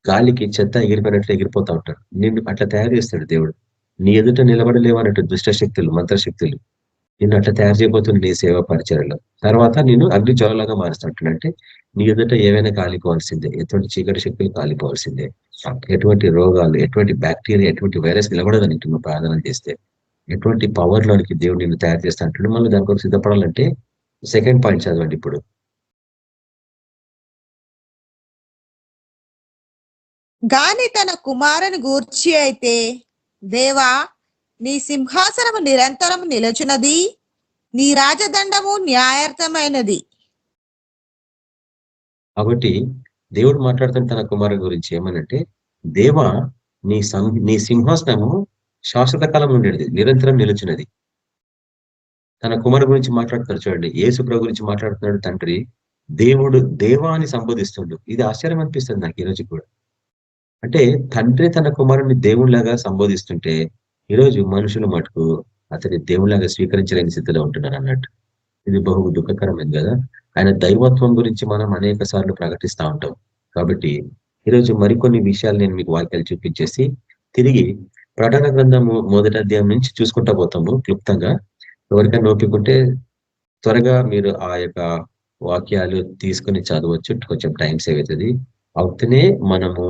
గాలికి చెత్త ఎగిరిపోయినట్లు ఎగిరిపోతా ఉంటాడు. నిన్ను అట్లా తయారు చేస్తాడు దేవుడు. నీ ఎదుట నిలబడలేవన్నట్టు దుష్ట శక్తులు, మంత్రశక్తులు నిన్ను అట్లా తయారు చేయబోతుంది నీ సేవా పరిచర్యలో. తర్వాత నేను అగ్ని జ్వాలలాగా మారుస్తాంటున్నంటే నీ ఎదుట ఏవైనా కాలిపోవాల్సిందే, ఎటువంటి చీకటి శక్తులు కాలిపోవాల్సిందే. ఎటువంటి రోగాలు, ఎటువంటి బ్యాక్టీరియా, ఎటువంటి వైరస్ నిలబడదని నువ్వు ప్రార్థన చేస్తే, ఎటువంటి పవర్లోనికి దేవుడు నిన్ను తయారు చేస్తా అంటున్నాడు. మళ్ళీ దాని కొరకు సిద్ధపడాలంటే సెకండ్ పాయింట్ చదవండి ఇప్పుడు. గాని తన కుమారుని గూర్చి అయితే, దేవా నీ సింహాసనము నిరంతరము నిలచున్నది, నీ రాజదండము న్యాయార్థమైనది. కాబట్టి దేవుడు మాట్లాడుతున్న తన కుమారుని గురించి ఏమనంటే, దేవా నీ సింహాసనము శాశ్వత కాలం ఉండేది, నిరంతరం నిలుచున్నది. తన కుమారు గురించి మాట్లాడుతారు చూడండి. యేసు ప్రభు గురించి మాట్లాడుతున్నాడు తండ్రి. దేవుడు దేవా అని సంబోధిస్తుండు. ఇది ఆశ్చర్యం అనిపిస్తుంది నాకు ఈరోజు కూడా. అంటే తండ్రి తన కుమారుని దేవుళ్లాగా సంబోధిస్తుంటే ఈరోజు మనుషులు మటుకు అతని దేవుళ్లాగా స్వీకరించలేని స్థితిలో ఉంటున్నారు అన్నట్టు. ఇది బహు దుఃఖకరమైంది కదా. ఆయన దైవత్వం గురించి మనం అనేక సార్లు ప్రకటిస్తూ ఉంటాం. కాబట్టి ఈరోజు మరికొన్ని విషయాలు నేను మీకు వాక్యాలు చూపించేసి తిరిగి ప్రకటన గ్రంథము 1వ అధ్యాయం నుంచి చూసుకుంటా పోతాము క్లుప్తంగా. ఎవరికైనా ఓపికంటే త్వరగా మీరు ఆ యొక్క వాక్యాలు తీసుకుని చదవచ్చు, కొంచెం టైం సేవ్ అవుతుంది. అవుతూనే మనము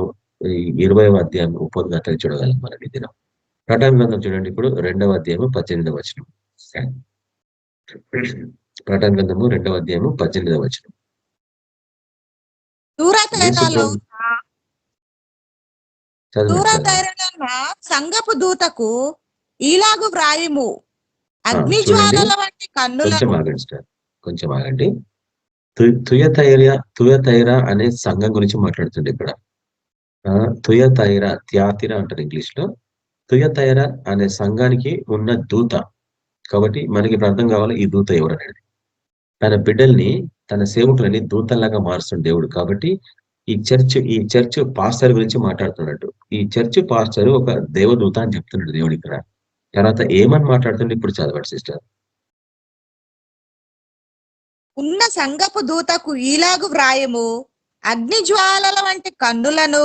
20వ అధ్యాయం ఉపోద్ఘాతాలు చూడగలం మనం ఈ దినం. ప్రకటన గ్రంథం చూడండి ఇప్పుడు 2వ అధ్యాయము 18వ వచనం. ప్రకటన గ్రంథము 2వ అధ్యాయము 18వ వచనం. సంగపు దూతకు ఈలాగు వ్రాయుము, అగ్ని జ్వాలల వంటి కన్నులను. కొంచెం ఆగండి. తుయతైరా అనే సంఘం గురించి మాట్లాడుతుంది ఇక్కడ. తుయతైరా, త్యాతిరా అంటారు ఇంగ్లీష్ లో. తుయతైరా అనే సంఘానికి ఉన్న దూత. కాబట్టి మనకి ఇప్పుడు అర్థం కావాలి ఈ దూత ఎవరు అనేది. తన బిడ్డల్ని, తన సేవకులని దూతల్లాగా మారుస్తుంది దేవుడు. కాబట్టి ఈ చర్చ్ పాస్టర్ గురించి మాట్లాడుతున్నట్టు. ఈ చర్చ్ పాస్టర్ ఒక దేవదూత అని చెప్తున్నాడు దేవుడు ఇక్కడ. తర్వాత ఏమని మాట్లాడుతుండే ఇప్పుడు చదవండి సిస్టర్. ఉన్న సంగపు దూతకు ఈలాగు వ్రాయము, అగ్ని జ్వాలల వంటి కన్నులను,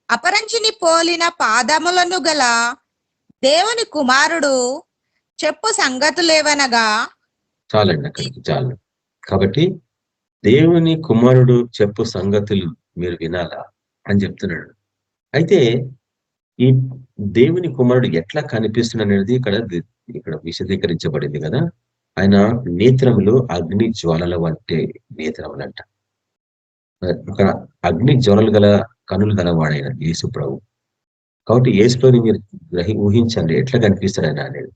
అపరంజిని పోలిన పాదములను గల దేవుని కుమారుడు చెప్పు సంగతులేవనగా. చాలండి అక్కడికి, చాలు. కాబట్టి దేవుని కుమారుడు చెప్పు సంగతులు మీరు వినాలా అని చెప్తున్నాడు. అయితే ఈ దేవుని కుమారుడు ఎట్లా కనిపిస్తున్నాడు అనేది ఇక్కడ విశదీకరించబడింది కదా. ఆయన నేత్రములు అగ్ని జ్వాలల వంటి నేత్రములంట. ఒక అగ్ని జ్వాలలు గల కనులు గలవాడైన యేసు ప్రభు. కాబట్టి యేసు ప్రభుని మీరు ఊహించండి ఎట్లా కనిపిస్తాడు ఆయన అనేది.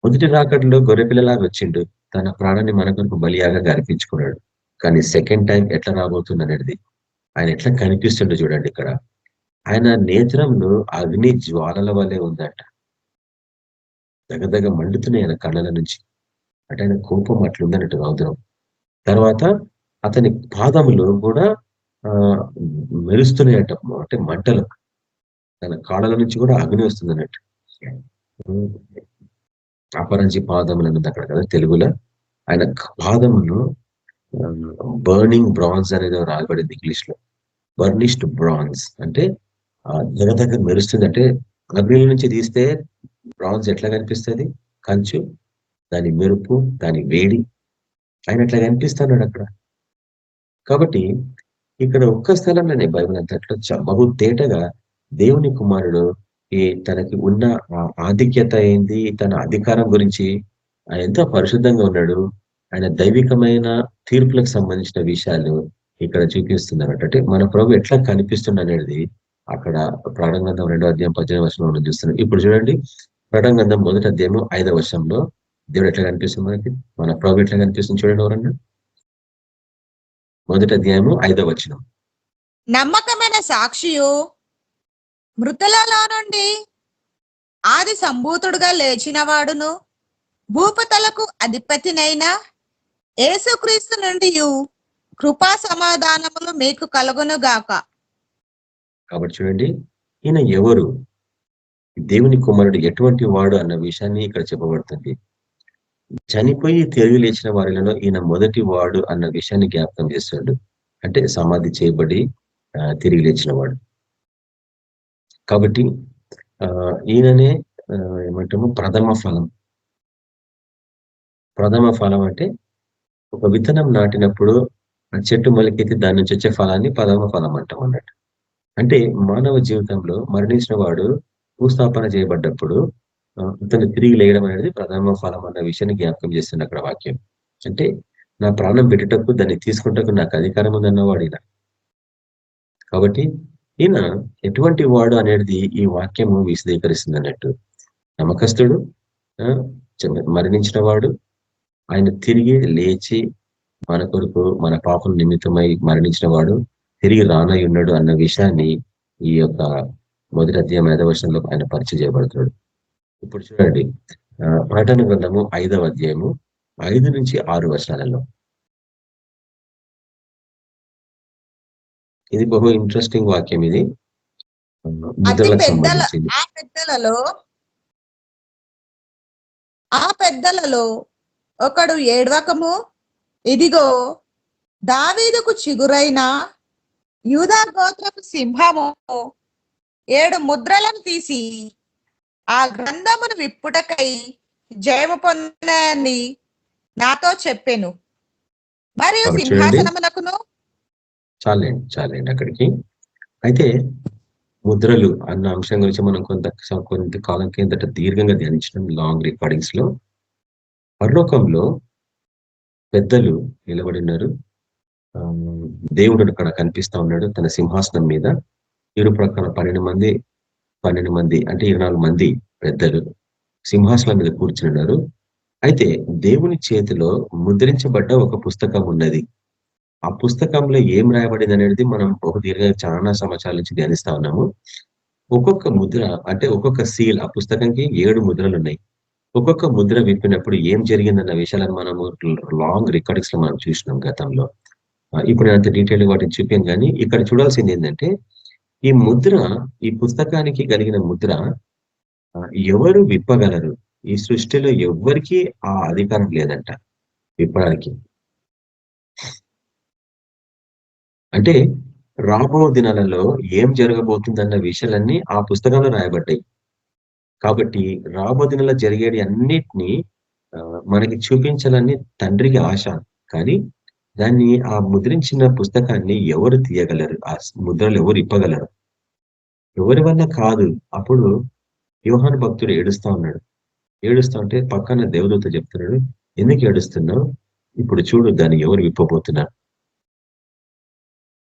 మొదటి రాకడలో గొర్రెపిల్లలాగా వచ్చిండు, తన ప్రాణాన్ని మన కొరకు బలియాగా అర్పించుకున్నాడు. కానీ సెకండ్ టైం ఎట్లా రాబోతుంది అనేది, ఆయన ఎట్లా కనిపిస్తుండో చూడండి ఇక్కడ. ఆయన నేత్రంలో అగ్ని జ్వాలల వల్లే ఉందంట. దగ్గర మండుతున్నాయి ఆయన కళ్ళల నుంచి. అంటే ఆయన కోపం అట్లుందన్నట్టు రౌద్రం. తర్వాత అతని పాదములు కూడా మెరుస్తున్నాయట, అంటే మంటలు. తన కాళ్ళల నుంచి కూడా అగ్ని వస్తుంది అన్నట్టు. అపరంజి పాదములు అన్నది అక్కడ కదా తెలుగులో. ఆయన పాదములు బర్నింగ్ బ్రాన్స్ అనేది రాయబడింది ఇంగ్లీష్ లో. బర్నిష్డ్ బ్రాన్స్ అంటే దగ్గర మెరుస్తుంది. అంటే అగ్నిల నుంచి తీస్తే బ్రాన్స్ ఎట్లా కనిపిస్తుంది, కంచు, దాని మెరుపు, దాని వేడి, ఆయన అట్లా కనిపిస్తున్నాడు అక్కడ. కాబట్టి ఇక్కడ ఒక్క స్థలంలోనే బైబిల్ అంతట్లో బహు తేటగా దేవుని కుమారుడు తనకి ఉన్న ఆధిక్యత ఏంది, తన అధికారం గురించి ఆయన ఎంతో పరిశుద్ధంగా ఉన్నాడు. ఆయన దైవికమైన తీర్పులకు సంబంధించిన విషయాలు ఇక్కడ చూపిస్తున్నారు. అంటే మన ప్రభు ఎట్లా కనిపిస్తుంది అనేది అక్కడ ప్రకటన గ్రంథం 2వ అధ్యాయం 18వ వచనంలో మనం చూస్తున్నాం. ఇప్పుడు చూడండి, ప్రకటన గ్రంథం 1వ అధ్యాయం 5వ వచనంలో దేవుడు ఎట్లా కనిపిస్తుంది మనకి, మన ప్రభు ఎట్లా కనిపిస్తుంది చూడండి. ఎవరన్నా 1వ అధ్యాయము 5వ వచనం. నమ్మకమైన సాక్షియు, మృతులలో నుండి ఆది సంభూతుడుగా లేచిన వాడును, భూపతలకు అధిపతినైన యేసుక్రీస్తు నుండి కృపా సమాధానములు మీకు కలుగును గాక. కాబట్టి చూడండి, ఈయన ఎవరు, దేవుని కుమారుడు ఎటువంటి వాడు అన్న విషయాన్ని ఇక్కడ చెప్పబడుతుంది. చనిపోయి తిరిగి లేచిన వారిలో ఈయన మొదటి వాడు అన్న విషయాన్ని జ్ఞాపకం చేస్తాడు. అంటే సమాధి చేయబడి తిరిగి లేచిన వాడు. కాబట్టి ఈయననే ఏమంటాము ప్రథమ ఫలం. ప్రథమ ఫలం అంటే ఒక విత్తనం నాటినప్పుడు ఆ చెట్టు మొలకెత్తి దాని నుంచి వచ్చే ఫలాన్ని ప్రథమ ఫలం అంటాం అన్నట్టు. అంటే మానవ జీవితంలో మరణించిన వాడు భూస్థాపన చేయబడ్డప్పుడు అతను తిరిగి లేయడం అనేది ప్రథమ ఫలం అన్న విషయాన్ని జ్ఞాపకం చేస్తుంది అక్కడ వాక్యం. అంటే నా ప్రాణం పెట్టేటప్పుడు దాన్ని తీసుకుంటకు నాకు అధికారం ఉందన్నవాడు ఈయన. కాబట్టి ఈయన ఎటువంటి వాడు అనేది ఈ వాక్యము విశదీకరిస్తుంది అన్నట్టు. నమ్మకస్తుడు, మరణించిన వాడు, ఆయన తిరిగి లేచి మన కొరకు మన పాపం నిమిత్తమై మరణించిన వాడు, తిరిగి రానై ఉన్నాడు అన్న విషయాన్ని ఈ యొక్క 1వ అధ్యాయం 5వ వచనంలో ఆయన పరిచయం చేయబడుతున్నాడు. ఇప్పుడు చూడండి, ప్రకటన గ్రంథము 5వ అధ్యాయము 5 నుంచి 6 వచనాలలో. ఇది బహు ఇంట్రెస్టింగ్ వాక్యం. ఇది ముద్రలకు సంబంధించింది. ఆ పెద్దలలో ఒకడు ఏడ్వకము, ఇదిగో దావీదుకు చిగురైన యూదా గోత్రపు సింహము 7 ముద్రలను తీసి ఆ గ్రంథమును విప్పుటకై జయము పొందని నాతో చెప్పెను. మరియు సింహాసనమునకును. చాలండి అక్కడికి. అయితే ముద్రలు అన్న అంశం గురించి మనం కొంతకాలం కిందట దీర్ఘంగా ధ్యానించడం లాంగ్ రికార్డింగ్స్ లో. పరలోకంలో పెద్దలు నిలబడి ఉన్నారు. దేవుడు అక్కడ కనిపిస్తా ఉన్నాడు తన సింహాసనం మీద. ఇరు ప్రక్కన 12 మంది అంటే 24 మంది పెద్దలు సింహాసనం మీద కూర్చుని ఉన్నారు. అయితే దేవుని చేతిలో ముద్రించబడ్డ ఒక పుస్తకం ఉన్నది. ఆ పుస్తకంలో ఏం రాయబడింది అనేది మనం బహుదీర్ఘంగా చాలా సంవత్సరాల నుంచి ధ్యానిస్తా ఉన్నాము. ఒక్కొక్క ముద్ర అంటే ఒక్కొక్క సీల్, ఆ పుస్తకంకి 7 ముద్రలు ఉన్నాయి. ఒక్కొక్క ముద్ర విప్పినప్పుడు ఏం జరిగిందన్న విషయాలను మనము లాంగ్ రికార్డింగ్స్ లో మనం చూసినాం గతంలో. ఇప్పుడు అంత డీటెయిల్ వాటిని చూపాను. కానీ ఇక్కడ చూడాల్సింది ఏంటంటే, ఈ ముద్ర, ఈ పుస్తకానికి కలిగిన ముద్ర ఎవరు విప్పగలరు? ఈ సృష్టిలో ఎవ్వరికీ ఆ అధికారం లేదంట విప్పడానికి. అంటే రాబో దినాలలో ఏం జరగబోతుందన్న విషయాలన్నీ ఆ పుస్తకంలో రాయబడ్డాయి. కాబట్టి రాబో దినాల్లో జరిగేది అన్నిటినీ మనకి చూపించాలని తండ్రికి ఆశ. కానీ దాన్ని, ఆ ముద్రించిన పుస్తకాన్ని ఎవరు తీయగలరు? ఆ ముద్రలు ఎవరు ఇప్పగలరు? ఎవరి వల్ల కాదు. అప్పుడు యోహాను భక్తుడు ఏడుస్తా ఉన్నాడు. ఏడుస్తా ఉంటే పక్కన దేవదూత చెప్తున్నాడు, ఎందుకు ఏడుస్తున్నావు? ఇప్పుడు చూడు దాన్ని ఎవరు విప్పబోతున్నారు.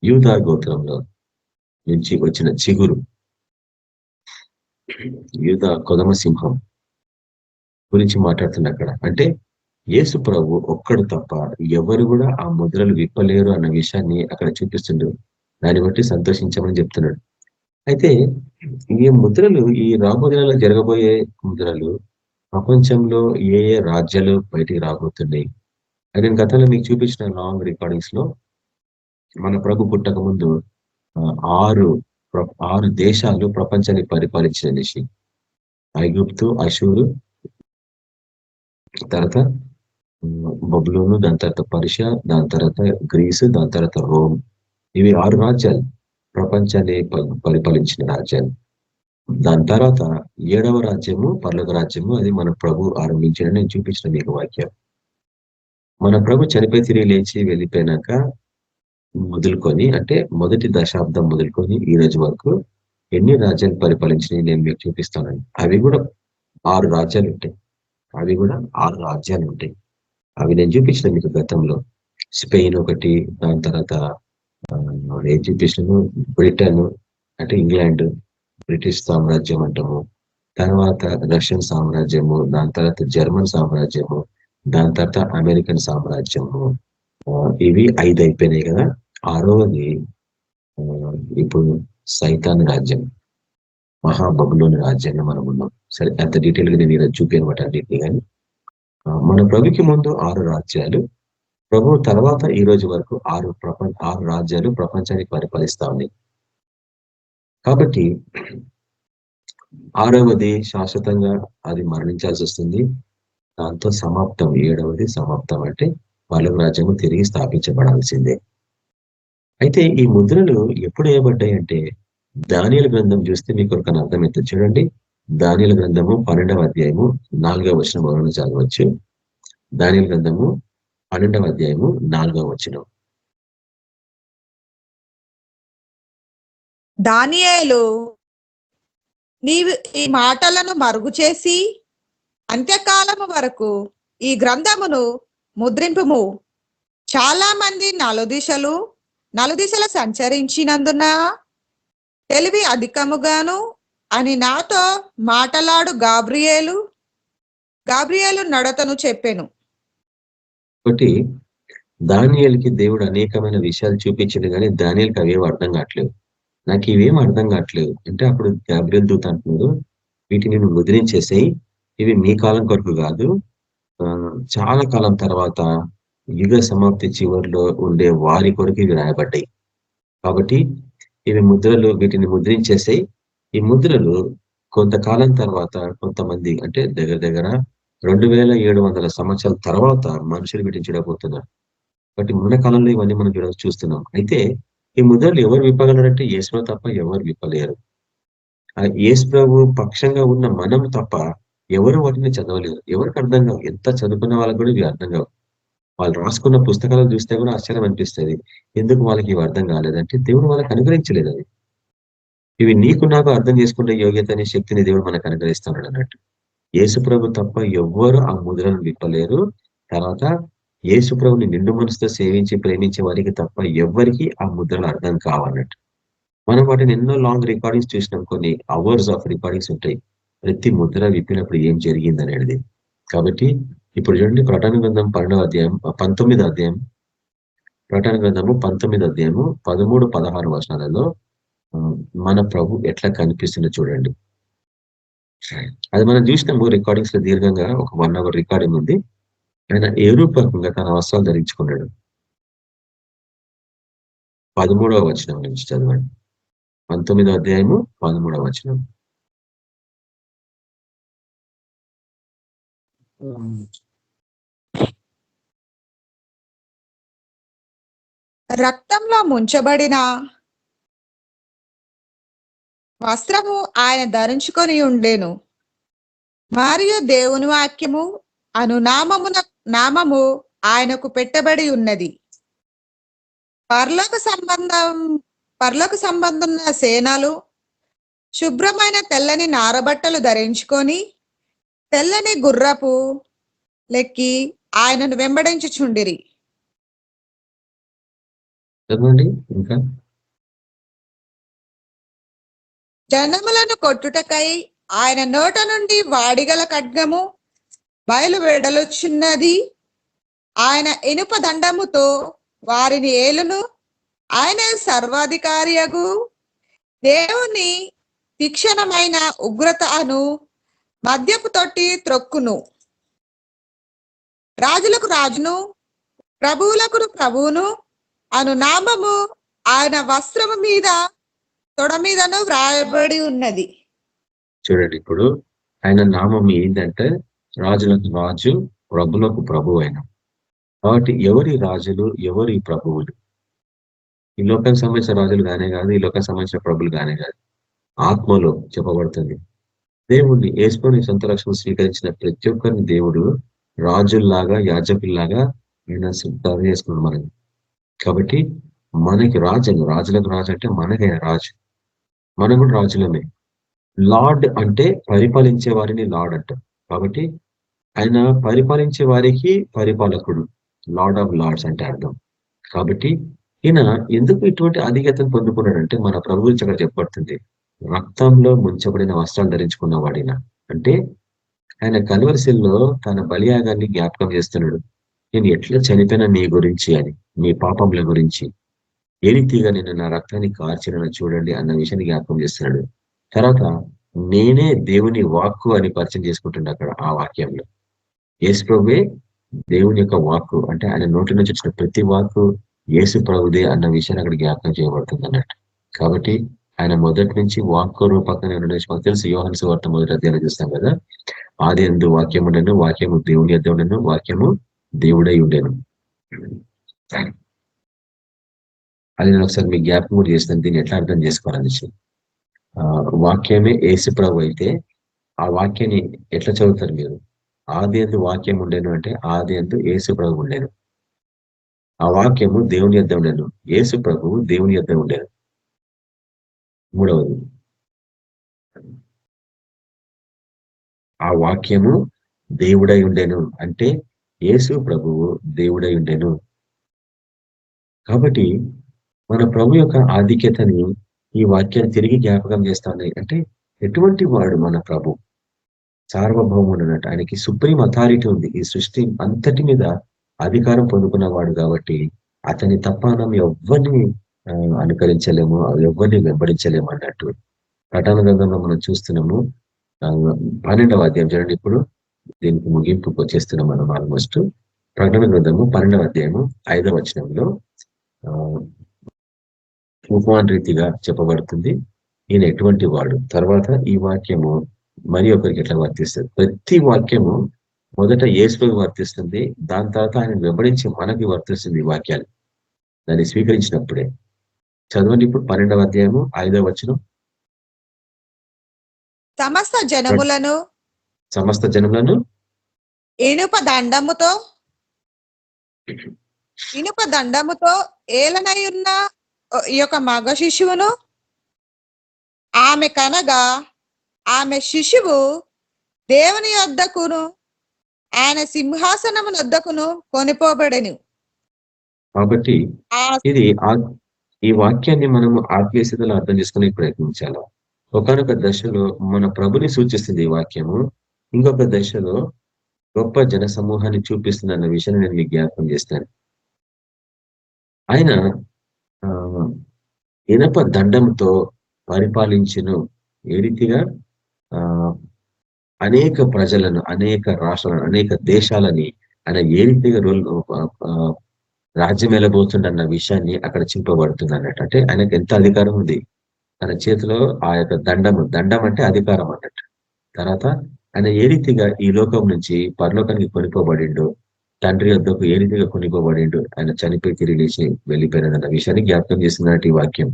యూదా గోత్రంలో నుంచి వచ్చిన చిగురు, యూదా కొదమ సింహం గురించి మాట్లాడుతున్నా అక్కడ. అంటే యేసు ప్రభు ఒక్కడు తప్ప ఎవరు కూడా ఆ ముద్రలు విప్పలేరు అన్న విషయాన్ని అక్కడ చూపిస్తుండ్రు. దాన్ని బట్టి సంతోషించమని చెప్తున్నాడు. అయితే ఈ ముద్రలు, ఈ రాబోదినాల్లో జరగబోయే ముద్రలు ప్రపంచంలో ఏ ఏ రాజ్యాలు బయటికి రాబోతున్నాయి అది నేను గతంలో మీకు చూపించిన లాంగ్ రికార్డింగ్స్ లో. మన ప్రభు పుట్టక ముందు 6 దేశాలు ప్రపంచాన్ని పరిపాలించిన దేశం. ఐగుప్తు, అషూరు, తర్వాత బబులోను, దాని తర్వాత పర్షియా, దాని తర్వాత గ్రీసు, దాని తర్వాత రోమ్. ఇవి 6 రాజ్యాలు ప్రపంచాన్ని పరిపాలించిన రాజ్యాలు. దాని తర్వాత 7వ రాజ్యము పరలోక రాజ్యము, అది మన ప్రభు ఆరంభించిన నేను చూపించిన మీకు వాక్యం. మన ప్రభు చనిపోయి తిరిగి లేచి వెళ్ళిపోయినాక మొదలుకొని, అంటే మొదటి దశాబ్దం మొదలుకొని ఈ రోజు వరకు ఎన్ని రాజ్యాలు పరిపాలించినవి నేను మీకు చూపిస్తానండి. అవి కూడా 6 రాజ్యాలు ఉంటాయి. అవి నేను చూపించిన మీకు గతంలో. స్పెయిన్ ఒకటి, దాని తర్వాత ఏం చూపించాను, బ్రిటన్ అంటే ఇంగ్లాండ్, బ్రిటిష్ సామ్రాజ్యం అంటాము, తర్వాత రష్యన్ సామ్రాజ్యము, దాని తర్వాత జర్మన్ సామ్రాజ్యము, దాని తర్వాత అమెరికన్ సామ్రాజ్యము. ఇవి 5 అయిపోయినాయి కదా. 6వది ఇప్పుడు సైతాన్ రాజ్యం, మహాబబులోని రాజ్యంలో మనం ఉన్నాం. సరే, అంత డీటెయిల్ గా నేను ఈరోజు చూపాను అన్నింటినీ. కానీ మన ప్రభుకి ముందు 6 రాజ్యాలు, ప్రభు తర్వాత ఈ రోజు వరకు 6 రాజ్యాలు ప్రపంచానికి పరిపాలిస్తా ఉన్నాయి. కాబట్టి 6వది శాశ్వతంగా అది మరణించాల్సి వస్తుంది, దాంతో సమాప్తం. 7వది సమాప్తం, అంటే పలువు రాజ్యము తిరిగి స్థాపించబడాల్సిందే. అయితే ఈ ముద్రలు ఎప్పుడు వేయబడ్డాయి అంటే, దానియేలు గ్రంథం చూస్తే మీకు ఒక అర్థమవుతుంది. చూడండి, దానియేలు గ్రంథము 12వ అధ్యాయము 4వ వచనం వలన చదవచ్చు. దానియేలు గ్రంథము 12వ అధ్యాయము 4వ వచనం. దానియేలు, నీవు ఈ మాటలను మరుగు చేసి అంత్యకాలము వరకు ఈ గ్రంథమును ముద్రింపుము. చాలా మంది నలుదిశలు సంచరించినందున తెలివి అధికముగాను అని నాతో మాటలాడు గాబ్రియేలు నడతను చెప్పాను. కాబట్టి దానియేలుకి దేవుడు అనేకమైన విషయాలు చూపించింది, కానీ దానియేలుకి అవేం అర్థం కావట్లేవు. నాకు ఇవేం అర్థం కావట్లేవు అంటే, అప్పుడు గాబ్రియల్ దూత అంటున్నాడు, వీటిని నువ్వు ముద్రించేసేయి, ఇవి మీ కాలం కొరకు కాదు, చాలా కాలం తర్వాత యుగ సమాప్తి చివరిలో ఉండే వారి కొరకు ఇవి రాయబడ్డాయి. కాబట్టి ఇవి ముద్రలు, వీటిని ముద్రించేసేయి. ఈ ముద్రలు కొంతకాలం తర్వాత కొంతమంది, అంటే దగ్గర 2700 సంవత్సరాల తర్వాత మనుషులు వీటిని చూడబోతున్నారు. కాబట్టి మన కాలంలో ఇవన్నీ మనం చూస్తున్నాం. అయితే ఈ ముద్రలు ఎవరు విప్పగలరంటే యేసు తప్ప ఎవరు విప్పలేరు. ఆ యేసు ప్రభు పక్షంగా ఉన్న మనం తప్ప ఎవరు వాటిని చదవలేరు. ఎవరికి అర్థం కావు. ఎంత చదువుకున్న వాళ్ళకి కూడా ఇవి అర్థం కావు. వాళ్ళు రాసుకున్న పుస్తకాలు చూస్తే కూడా ఆశ్చర్యం అనిపిస్తుంది. ఎందుకు వాళ్ళకి ఇవి అర్థం కాలేదంటే, దేవుడు వాళ్ళకి అనుగ్రహించలేదు. అది ఇవి నీకు నాకు అర్థం చేసుకునే యోగ్యతని, శక్తిని దేవుడు మనకు అనుగ్రహిస్తున్నాడు అన్నట్టు. యేసు ప్రభు తప్ప ఎవ్వరు ఆ ముద్రలను విప్పలేరు. తర్వాత యేసు ప్రభుని నిండు మనసుతో సేవించి ప్రేమించే వారికి తప్ప ఎవ్వరికి ఆ ముద్రలు అర్థం కావన్నట్టు. మనం వాటిని ఎన్నో లాంగ్ రికార్డింగ్స్ చూసినాం, కొన్ని అవర్స్ ఆఫ్ రికార్డింగ్స్ ఉంటాయి ప్రతి ముద్ర విప్పినప్పుడు ఏం జరిగింది అనేది. కాబట్టి ఇప్పుడు చూడండి, ప్రకటన గ్రంథం 19వ అధ్యాయం, ప్రకటన గ్రంథము 19వ అధ్యాయము 13-16 వచనాలలో మన ప్రభు ఎట్లా కనిపిస్తుందో చూడండి. అది మనం చూసినాము రికార్డింగ్స్ లో దీర్ఘంగా, ఒక 1 hour రికార్డింగ్ ఉంది. ఆయన ఏ రూపకంగా తన వస్త్రాలు ధరించుకున్నాడు. 13వ వచనం నుంచి చదవండి. 19వ అధ్యాయము 13వ వచనం. రక్తంలో ముంచబడిన వస్త్రము ఆయన ధరించుకొని ఉండేను, మరియు దేవుని వాక్యము అను నామము ఆయనకు పెట్టబడి ఉన్నది. పరలోక సంబంధం సేనలు శుభ్రమైన తెల్లని నారబట్టలు ధరించుకొని తెల్లని గుర్రపు లెక్కి ఆయనను వెంబడించుచుండిరి. ఇంకా జనములను కొట్టుటకై ఆయన నోట నుండి వాడిగల ఖడ్గము బయలువెడలుచున్నది. ఆయన ఇనుప దండముతో వారిని ఏలును. ఆయన సర్వాధికారియగు దేవుని తీక్షణమైన ఉగ్రత అను మద్యపు తొట్టి త్రొక్కును. రాజులకు రాజును ప్రభువులకు ప్రభువును అను నామము ఆయన వస్త్రము మీద తొడ మీదను వ్రాయబడి ఉన్నది. చూడండి, ఇప్పుడు ఆయన నామం ఏంటంటే రాజులకు రాజు, ప్రభులకు ప్రభు అయిన. కాబట్టి ఎవరి రాజులు, ఎవరి ప్రభువులు? ఈ లోకానికి సంబంధించిన రాజులు కానే కాదు, ఈ లోకానికి సంబంధించిన ప్రభులు కానే కాదు. ఆత్మలో చెప్పబడుతుంది. దేవుణ్ణి యేసుని సొంత రక్షణ స్వీకరించిన ప్రతి ఒక్కరిని దేవుడు రాజుల్లాగా, యాజకుల్లాగా ఆయన సిద్ధం చేసుకున్నాడు మనకి. కాబట్టి మనకి రాజులకు రాజు అంటే మనకైనా రాజు. మనం కూడా రాజులమే. లార్డ్ అంటే పరిపాలించే వారిని లార్డ్ అంటాం. కాబట్టి ఆయన పరిపాలించే వారికి పరిపాలకుడు, లార్డ్ ఆఫ్ లార్డ్స్ అంటే అర్థం. కాబట్టి ఈయన ఎందుకు ఇటువంటి అధిగతను పొందుకున్నాడంటే మన ప్రభు గురించి అక్కడ చెప్పబడుతుంది. రక్తంలో ముంచబడిన వస్త్రాలు ధరించుకున్న వాడిన అంటే ఆయన కలువరిశిల్లో తన బలియాగాన్ని జ్ఞాపకం చేస్తున్నాడు. నేను ఎట్లా చనిపోయినా నీ గురించి అని, నీ పాపముల గురించి ఏ రీతిగా నేను నా రక్తాన్ని కార్చిన చూడండి అన్న విషయాన్ని జ్ఞాపకం చేస్తున్నాడు. తర్వాత నేనే దేవుని వాక్కు అని పరిచయం చేసుకుంటున్నా అక్కడ ఆ వాక్యంలో. యేసు ప్రభువే దేవుని యొక్క వాక్కు, అంటే ఆయన నోటి నుంచి వచ్చిన ప్రతి వాక్కు యేసు ప్రభుదే అన్న విషయాన్ని అక్కడ జ్ఞాపకం చేయబడుతుంది అన్నట్టు. కాబట్టి ఆయన మొదటి నుంచి వాక్కు రూపకంగా మాకు తెలుసు. యోహాను సువార్త మొదటి అధ్యాయంలో చూస్తాం కదా, ఆది యందు వాక్యము ఉండెను, వాక్యము దేవుని యొద్ద ఉండెను, వాక్యము దేవుడై ఉండెను. అది నేను ఒకసారి మీ జ్ఞాపకం కూడా చేస్తాను, దీన్ని ఎట్లా అర్థం చేసుకోవాలనేసి. వాక్యమే యేసు ప్రభు అయితే ఆ వాక్యాన్ని ఎట్లా చదువుతారు మీరు? ఆది యందు వాక్యం ఉండేను అంటే ఆది యందు యేసు ప్రభు ఉండేను. ఆ వాక్యము దేవుని యొద్ద ఉండేను, యేసు ప్రభువు దేవుని యొద్ద ఉండేను. మూడవది, ఆ వాక్యము దేవుడై ఉండెను అంటే యేసు ప్రభువు దేవుడై ఉండెను. కాబట్టి మన ప్రభు యొక్క ఆధిక్యతని ఈ వాక్యాన్ని తిరిగి జ్ఞాపకం చేస్తా ఉన్నాయి. అంటే ఎటువంటి వాడు మన ప్రభు? సార్వభౌముడు అన్నట్టు. ఆయనకి సుప్రీం అథారిటీ ఉంది. ఈ సృష్టి అంతటి మీద అధికారం పొందుకున్నవాడు కాబట్టి అతని తప్ప మనం ఎవరిని అనుకరించలేము, ఎవరిని వెంబడించలేము అన్నట్టు. ప్రకటన గ్రంథంలో మనం చూస్తున్నాము 12వ అధ్యాయం చూడండి. ఇప్పుడు దీనికి ముగింపుకు వచ్చేస్తున్నాం మనం ఆల్మోస్ట్. ప్రకటన గ్రంథము 12వ అధ్యాయము 5వ వచనంలో ఉపమాన రీతిగా చెప్పబడుతుంది ఈయన ఎటువంటి వాడు. తర్వాత ఈ వాక్యము మరి ఒకరికి ఎట్లా వర్తిస్తుంది? ప్రతి వాక్యము మొదట యేసుకి వర్తిస్తుంది, దాని తర్వాత ఆయన వెంబడించి మనకి వర్తిస్తుంది ఈ వాక్యాలు దాన్ని స్వీకరించినప్పుడే. చదవండి ఇప్పుడు 12వ అధ్యాయము 5వ వచనం. సమస్త జనములను ఇనుప దండముతో ఏలనై ఉన్న ఈ యొక్క మగ శిశువును ఆమె కనగా ఆమె శిశువు దేవుని యొద్దకును ఆయన సింహాసనము వద్దకును కొనిపోబడెను. కాబట్టి ఇది ఈ వాక్యాన్ని మనము ఆత్మీయ స్థితిలో అర్థం చేసుకునే ప్రయత్నించాలి. ఒకనొక దశలో మన ప్రభుని సూచిస్తుంది ఈ వాక్యము, ఇంకొక దశలో గొప్ప జన సమూహాన్ని చూపిస్తుంది అన్న విషయాన్ని నేను మీకు జ్ఞాపకం చేస్తాను. ఆయన ఇనప దండంతో పరిపాలించును. ఏ రీతిగా? అనేక ప్రజలను, అనేక రాష్ట్రాలను, అనేక దేశాలని ఆయన ఏ రీతిగా రాజ్యం వెళ్ళబోతుండన్న విషయాన్ని అక్కడ చింపబడుతుంది అన్నట్టు. అంటే ఆయనకు ఎంత అధికారం ఉంది తన చేతిలో. ఆ యొక్క దండం అంటే అధికారం అన్నట్టు. తర్వాత ఆయన ఏ రీతిగా ఈ లోకం నుంచి పరలోకానికి కొనిపోబడిండు, తండ్రి వద్దకు ఏ రీతిగా కొనిపోబడిండు, ఆయన చనిపోయి తిరిగి లేచి వెళ్ళిపోయినదన్న విషయాన్ని జ్ఞాపకం చేస్తున్నట్టు ఈ వాక్యం.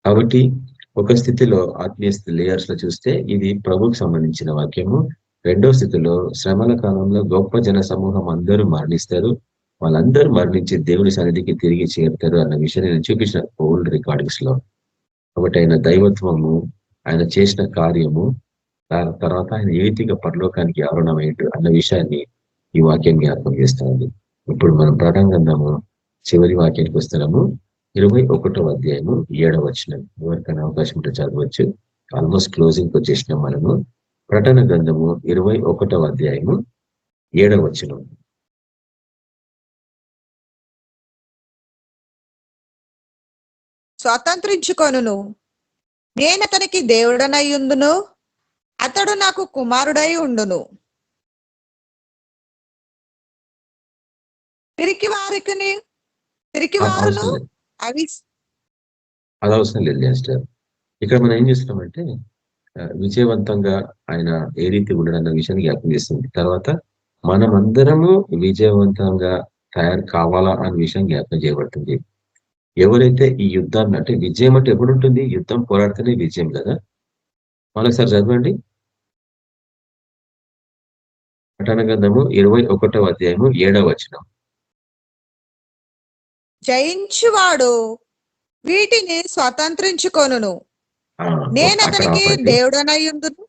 కాబట్టి ఒక స్థితిలో ఆత్మీయ లేయర్స్ లో చూస్తే ఇది ప్రభుకి సంబంధించిన వాక్యము. రెండో స్థితిలో శ్రమల కాలంలో గొప్ప జన సమూహం అందరూ మరణిస్తారు, వాళ్ళందరూ మరణించి దేవుని సన్నిధికి తిరిగి చేరుతారు అన్న విషయాన్ని నేను చూపించిన ఓల్డ్ రికార్డింగ్స్ లో. కాబట్టి ఆయన దైవత్వము, ఆయన చేసిన కార్యము, తర్వాత ఆయన ఏ రీతిగా పరలోకానికి ఆరోహణమయ్యాడు అన్న విషయాన్ని ఈ వాక్యం జ్ఞాపకం చేస్తా ఉంది. ఇప్పుడు మనం ప్రకటన గ్రంథము చివరి వాక్యానికి వస్తున్నాము. 21వ అధ్యాయము 7వ వచనం. ఎవరికైనా అవకాశం ఉంటే చదవచ్చు. ఆల్మోస్ట్ క్లోజింగ్ వచ్చేసినాం మనము. ప్రకటన గ్రంథము 21వ అధ్యాయము 7వ వచనం. స్వతంత్రించుకొనును, నేనతనికి దేవుడనై ఉండును, అతడు నాకు కుమారుడై ఉండును. అది అవసరం లేదు మాస్టర్. ఇక్కడ మనం ఏం చేస్తున్నామంటే విజయవంతంగా ఆయన ఏ రీతి ఉండడన్న విషయాన్ని జ్ఞాపకం చేస్తుంది. తర్వాత మనమందరము విజయవంతంగా తయారు కావాలా అనే విషయం జ్ఞాపకం చేయబడుతుంది. ఎవరైతే ఈ యుద్ధాన్ని, అంటే విజయం అంటే ఎప్పుడు ఉంటుంది? యుద్ధం పోరాడితేనే విజయం కదా. మరోసారి చదవండి. ప్రకటన గ్రంథము 21వ అధ్యాయము 7వ వచనం. జయించువాడు వీటిని స్వతంత్రించుకొనును, నేను అక్కడ అతనికి ఆపండి. దేవుడనై ఉందును.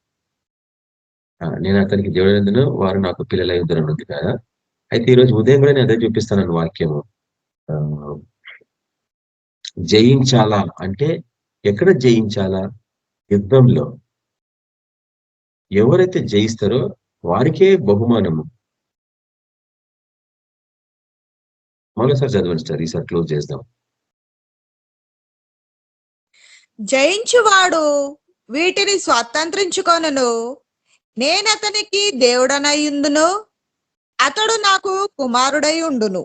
నేను అతనికి దేవుడైనందును వారు నాకు పిల్లలై ఉందురు ఉంది కదా. అయితే ఈ రోజు ఉదయం కూడా నేను అదే చూపిస్తాను వాక్యము. ఆ, జయించాలా అంటే ఎక్కడ జయించాలా? యుద్ధంలో. ఎవరైతే జయిస్తారో వారికే బహుమానము. మరోసారి చదవండి సార్, ఈసారి క్లోజ్ చేద్దాం. జయించువాడు వీటిని స్వాతంత్రించుకొనును. నేను అతనికి దేవుడనై ఉందును, అతడు నాకు కుమారుడై ఉండును.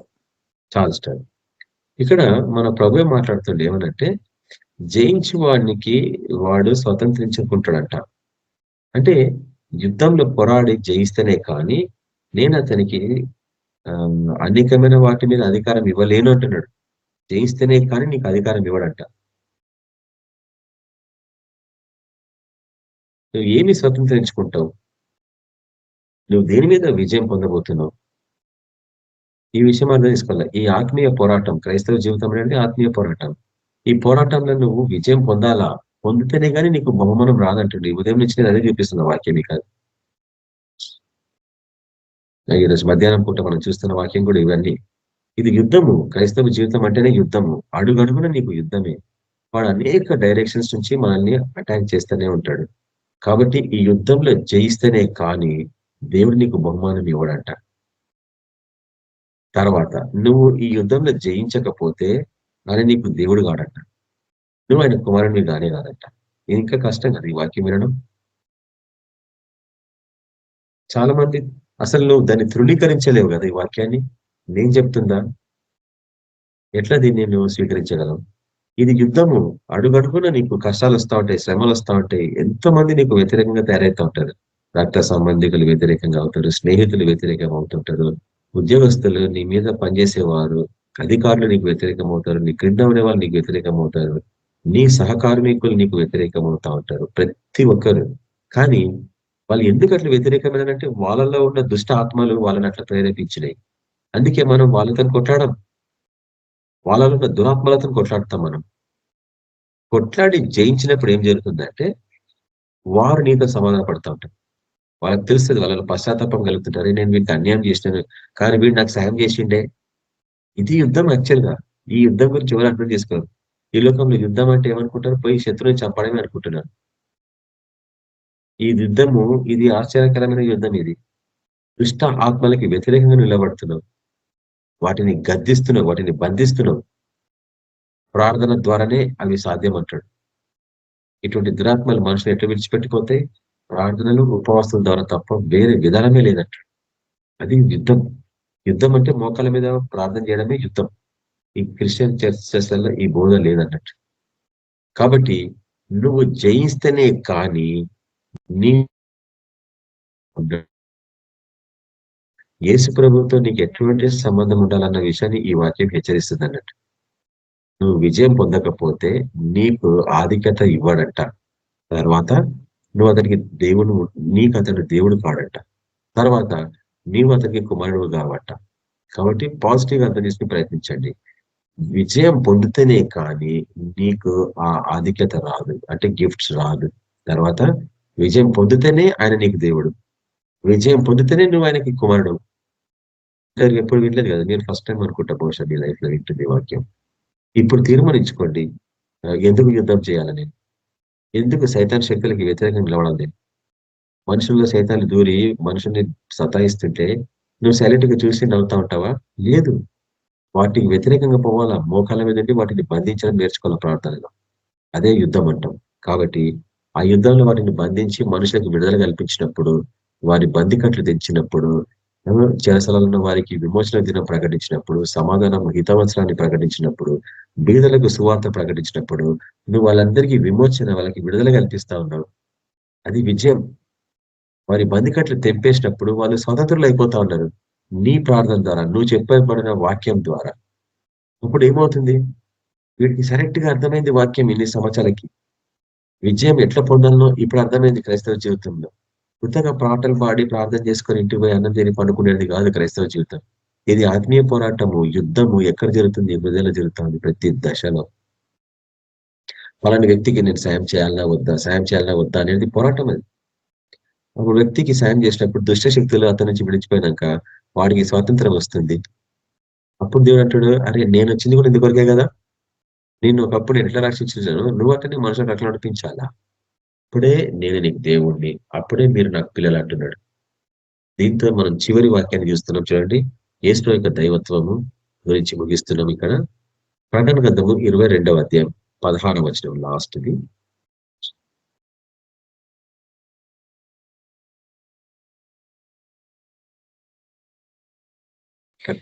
చాలు స్టార్. ఇక్కడ మన ప్రభు మాట్లాడుతుండే ఏమనంటే జయించు వాడికి వాడు స్వతంత్రించుకుంటాడంట. అంటే యుద్ధంలో పోరాడి జయిస్తేనే కానీ నేను అతనికి అనేకమైన వాటి మీద అధికారం ఇవ్వలేను అంటున్నాడు. జయిస్తేనే కానీ నీకు అధికారం ఇవ్వడంట. నువ్వు ఏమి స్వతంత్రించుకుంటావు? నువ్వు దేని మీద విజయం పొందబోతున్నావు? ఈ విషయం అర్థం చేసుకోవాలి. ఈ ఆత్మీయ పోరాటం, క్రైస్తవ జీవితం అనేది ఆత్మీయ పోరాటం. ఈ పోరాటంలో నువ్వు విజయం పొందాలా, పొందితేనే కానీ నీకు బహుమానం రాదంటుంది. ఉదయం నుంచి నేను అదే చూపిస్తున్న వాక్యం కాదు. ఈరోజు మధ్యాహ్నం పూట మనం చూస్తున్న వాక్యం కూడా ఇవన్నీ. ఇది యుద్ధము. క్రైస్తవ జీవితం అంటేనే యుద్ధము. అడుగడుగున నీకు యుద్ధమే. వాడు అనేక డైరెక్షన్స్ నుంచి మనల్ని అటాక్ చేస్తూనే ఉంటాడు. కాబట్టి ఈ యుద్ధంలో జయిస్తేనే కానీ దేవుడు నీకు బహుమానం ఇవ్వడంట. తర్వాత నువ్వు ఈ యుద్ధంలో జయించకపోతే ఆయన నీకు దేవుడు కాడంట. నువ్వు ఆయన కుమారుని కానే కాదంట. ఇది ఇంకా కష్టం కదా ఈ వాక్యం వినడం. చాలా మంది అసలు నువ్వు దాన్ని తృణీకరించలేవు కదా ఈ వాక్యాన్ని. నేను చెప్తుందా? ఎట్లా దీన్ని నువ్వు స్వీకరించగలవు? ఇది యుద్ధము. అడుగడుగున నీకు కష్టాలు వస్తూ ఉంటాయి, శ్రమలు వస్తూ ఉంటాయి. ఎంతో మంది నీకు వ్యతిరేకంగా తయారవుతూ ఉంటారు. రక్త సంబంధికులు వ్యతిరేకంగా అవుతారు, స్నేహితులు వ్యతిరేకంగా అవుతుంటారు, ఉద్యోగస్తులు, నీ మీద పనిచేసేవారు, అధికారులు నీకు వ్యతిరేకం అవుతారు, నీ క్రింద ఉండే వాళ్ళు నీకు వ్యతిరేకం అవుతారు, నీ సహకార్మికులు నీకు వ్యతిరేకం అవుతా ఉంటారు, ప్రతి ఒక్కరు. కానీ వాళ్ళు ఎందుకు అట్లా వ్యతిరేకమైనంటే వాళ్ళలో ఉన్న దుష్ట ఆత్మలు వాళ్ళని అట్లా ప్రేరేపించినాయి. అందుకే మనం వాళ్ళతో కొట్లాడం, వాళ్ళలో ఉన్న దురాత్మలతో కొట్లాడతాం. మనం కొట్లాడి జయించినప్పుడు ఏం జరుగుతుందంటే వారు నీతో సమాధాన పడుతూ ఉంటారు. వాళ్ళకి తెలుస్తుంది, వాళ్ళలో పశ్చాత్తాపం కలుగుతుంటారు. నేను వీడికి అన్యాయం చేసినాను కానీ వీడు నాకు సాయం చేసిండే. ఇది యుద్ధం. యాక్చువల్గా ఈ యుద్ధం గురించి ఎవరు అర్థం చేసుకోరు. ఈ లోకంలో యుద్ధం అంటే ఏమనుకుంటారు? పోయి శత్రువుని చంపడమే అనుకుంటున్నారు. ఈ యుద్ధము ఇది ఆశ్చర్యకరమైన యుద్ధం. ఇది దుష్ట ఆత్మలకి వ్యతిరేకంగా నిలబడుతున్నావు, వాటిని గద్దిస్తున్నావు, వాటిని బంధిస్తున్నావు. ప్రార్థన ద్వారానే అవి సాధ్యం అంటాడు. ఇటువంటి దురాత్మలు మనుషులు ఎట్లా విడిచిపెట్టిపోతాయి? ప్రార్థనలు, ఉపవాసాల ద్వారా తప్ప వేరే విధానమే లేదంటాడు. అది యుద్ధం. యుద్ధం అంటే మోకాల మీద ప్రార్థన చేయడమే యుద్ధం. ఈ క్రిస్టియన్ చర్చెస్లలో ఈ బోధ లేదన్నట్టు. కాబట్టి నువ్వు జయిస్తేనే కానీ నీ యేసు ప్రభుతో నీకు ఎటువంటి సంబంధం ఉండాలన్న విషయాన్ని ఈ వాక్యం హెచ్చరిస్తుంది అన్నట్టు. నువ్వు విజయం పొందకపోతే నీకు ఆధిక్యత ఇవ్వడంట. తర్వాత నువ్వు అతనికి దేవుడు, నీకు అతడు దేవుడు కాడంట. తర్వాత నీవు అతనికి కుమారుడు కావట. కాబట్టి పాజిటివ్గా అర్థం చేసుకుని ప్రయత్నించండి. విజయం పొందితేనే కానీ నీకు ఆ ఆధిక్యత రాదు, అంటే గిఫ్ట్స్ రాదు. తర్వాత విజయం పొందితేనే ఆయన నీకు దేవుడు, విజయం పొందితేనే నువ్వు ఆయనకి కుమారుడు. ఎప్పుడు వినలేదు కదా, నేను ఫస్ట్ టైం అనుకుంటా బహుశా నీ లైఫ్ లో వింటుంది వాక్యం. ఇప్పుడు తీర్మానించుకోండి, ఎందుకు యుద్ధం చేయాలని, ఎందుకు సైతాన్ శక్తులకి వ్యతిరేకంగా నిలబడాలి. మనుషుల్లో సైతాన్ని దూరి మనుషుల్ని సతాయిస్తుంటే నువ్వు సైలెంట్ గా చూసి నవ్వుతా ఉంటావా? లేదు, వాటికి వ్యతిరేకంగా పోవాలా. మోకాల మీద ఉండి వాటిని బంధించడం నేర్చుకోవాలి ప్రార్థనలో. అదే యుద్ధం అంటాం. కాబట్టి ఆ యుద్ధంలో వాటిని బంధించి మనుషులకు విడుదల కల్పించినప్పుడు, వారి బందికట్లు తెచ్చినప్పుడు, చెరసలలో ఉన్న వారికి విమోచన దినం ప్రకటించినప్పుడు, సమాధానం హితవత్సరాన్ని ప్రకటించినప్పుడు, బీదలకు సువార్త ప్రకటించినప్పుడు నువ్వు వాళ్ళందరికీ విమోచన, వాళ్ళకి విడుదల కల్పిస్తా ఉన్నావు. అది విజయం. వారి బందికట్లు తెంపేసినప్పుడు వాళ్ళు స్వతంత్రులు అయిపోతా ఉన్నారు నీ ప్రార్థన ద్వారా, నువ్వు చెప్పబడిన వాక్యం ద్వారా. ఇప్పుడు ఏమవుతుంది? వీటికి కరెక్ట్ గా అర్థమైంది వాక్యం. ఇన్ని సంవత్సరాలకి విజయం ఎట్లా పొందాలనో ఇప్పుడు అర్థమైంది క్రైస్తవ జీవితంలో. కొత్తగా పాటలు పాడి ప్రార్థన చేసుకొని ఇంటికి పోయి అన్నం తిని పండుకునేది కాదు క్రైస్తవ జీవితం. ఇది ఆత్మీయ పోరాటము, యుద్ధము. ఎక్కడ జరుగుతుంది? హృదయంలో జరుగుతుంది, ప్రతి దశలో. పలాని వ్యక్తికి నేను సాయం చేయాలన్నా వద్దా అనేది పోరాటం. అది ఒక వ్యక్తికి సాయం చేసినప్పుడు దుష్ట శక్తులు అతని నుంచి విడిచిపోయినాక వాడికి స్వాతంత్రం వస్తుంది. అప్పుడు దేవుడు అంటాడు, అరే నేను వచ్చింది కూడా ఇందుకొరకే కదా, నేను ఒకప్పుడు ఎట్లా రక్షించాను, నువ్వు అతన్ని మనుషులకు అట్లా నడిపించాలా, అప్పుడే నేను నీకు దేవుణ్ణి, అప్పుడే మీరు నాకు పిల్లలు అంటున్నాడు. దీంతో మనం చివరి వాక్యాన్ని చూస్తున్నాం చూడండి. యేసు యొక్క దైవత్వము గురించి ముగిస్తున్నాం ఇక్కడ. ప్రకటన గ్రంథము 22వ అధ్యాయం 16వ వచనం లాస్ట్ది.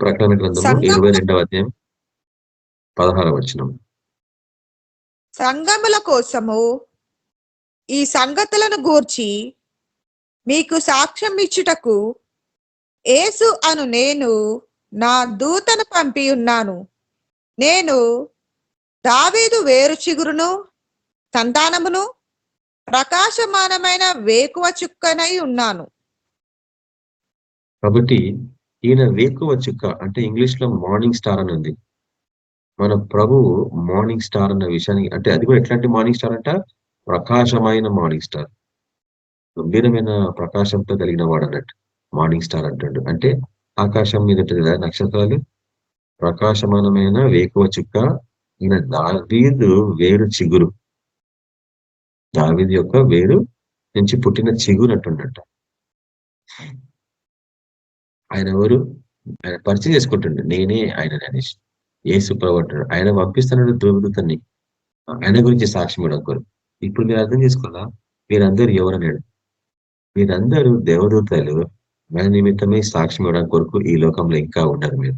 ప్రకటన గ్రంథము 22వ అధ్యాయం 16వ వచనం. సంగముల కోసము ఈ సంగతులను గూర్చి మీకు సాక్ష్యం ఇచ్చుటకు యేసు అను నేను నా దూతను పంపి ఉన్నాను. నేను దావీదు వేరు చిగురును సంతానమును ప్రకాశమానమైన వేకువ చుక్కనై ఉన్నాను. కాబట్టి ఈయన వేకువ చుక్క అంటే ఇంగ్లీష్ లో మార్నింగ్ స్టార్ అని ఉంది. మన ప్రభువు మార్నింగ్ స్టార్ అన్న విషయాన్ని, అంటే అది కూడా ఎట్లాంటి మార్నింగ్ స్టార్ అంట, ప్రకాశమైన మార్నింగ్ స్టార్, గంభీరమైన ప్రకాశంతో కలిగిన వాడు అన్నట్టు మార్నింగ్ స్టార్ అంటాడు. అంటే ఆకాశం మీద ఉంటుంది కదా నక్షత్రాలు, ప్రకాశమానమైన వేకువ చుక్క. ఈయన దావీదు వేరు చిగురు, దావీదు యొక్క వేరు నుంచి పుట్టిన చిగురు అంటున్నట్ట. ఆయన ఎవరు, ఆయన పరిచయం చేసుకుంటుండే, నేనే ఆయన అనేసి. యేసు ప్రభు అంటాడు, ఆయన పంపిస్తున్నాడు దేవదూతని ఆయన గురించి సాక్ష్యం ఇవ్వడం కొరకు. ఇప్పుడు మీరు అర్థం చేసుకోవాలా, మీరందరూ ఎవరన్నాడు, మీరందరూ దేవదూతలు మన నిమిత్తమే సాక్ష్యం ఇవ్వడం కొరకు ఈ లోకంలో ఇంకా ఉన్నారు. మీరు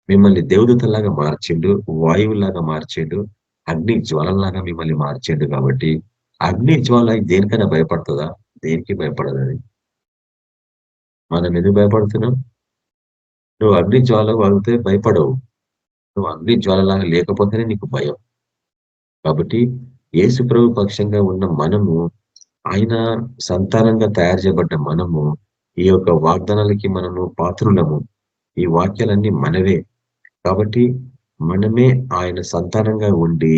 మిమ్మల్ని దేవదూతలాగా మార్చిండు, వాయువులాగా మార్చిండు, అగ్ని జ్వాలలాగా మిమ్మల్ని మార్చిండు. కాబట్టి అగ్ని జ్వాల దేనికైనా భయపడుతుందా? దేనికి భయపడదు. అది మనం ఎందుకు భయపడుతున్నాం? నువ్వు అగ్ని జ్వాల వాగితే భయపడవు, నువ్వు అగ్ని జ్వాలలాగా లేకపోతేనే నీకు భయం. కాబట్టి యేసు ప్రభు పక్షంగా ఉన్న మనము, ఆయన సంతానంగా తయారు చేయబడ్డ మనము, ఈ యొక్క వాగ్దానాలకి మనము పాత్రులము. ఈ వాక్యాలన్నీ మనవే. కాబట్టి మనమే ఆయన సంతానంగా ఉండి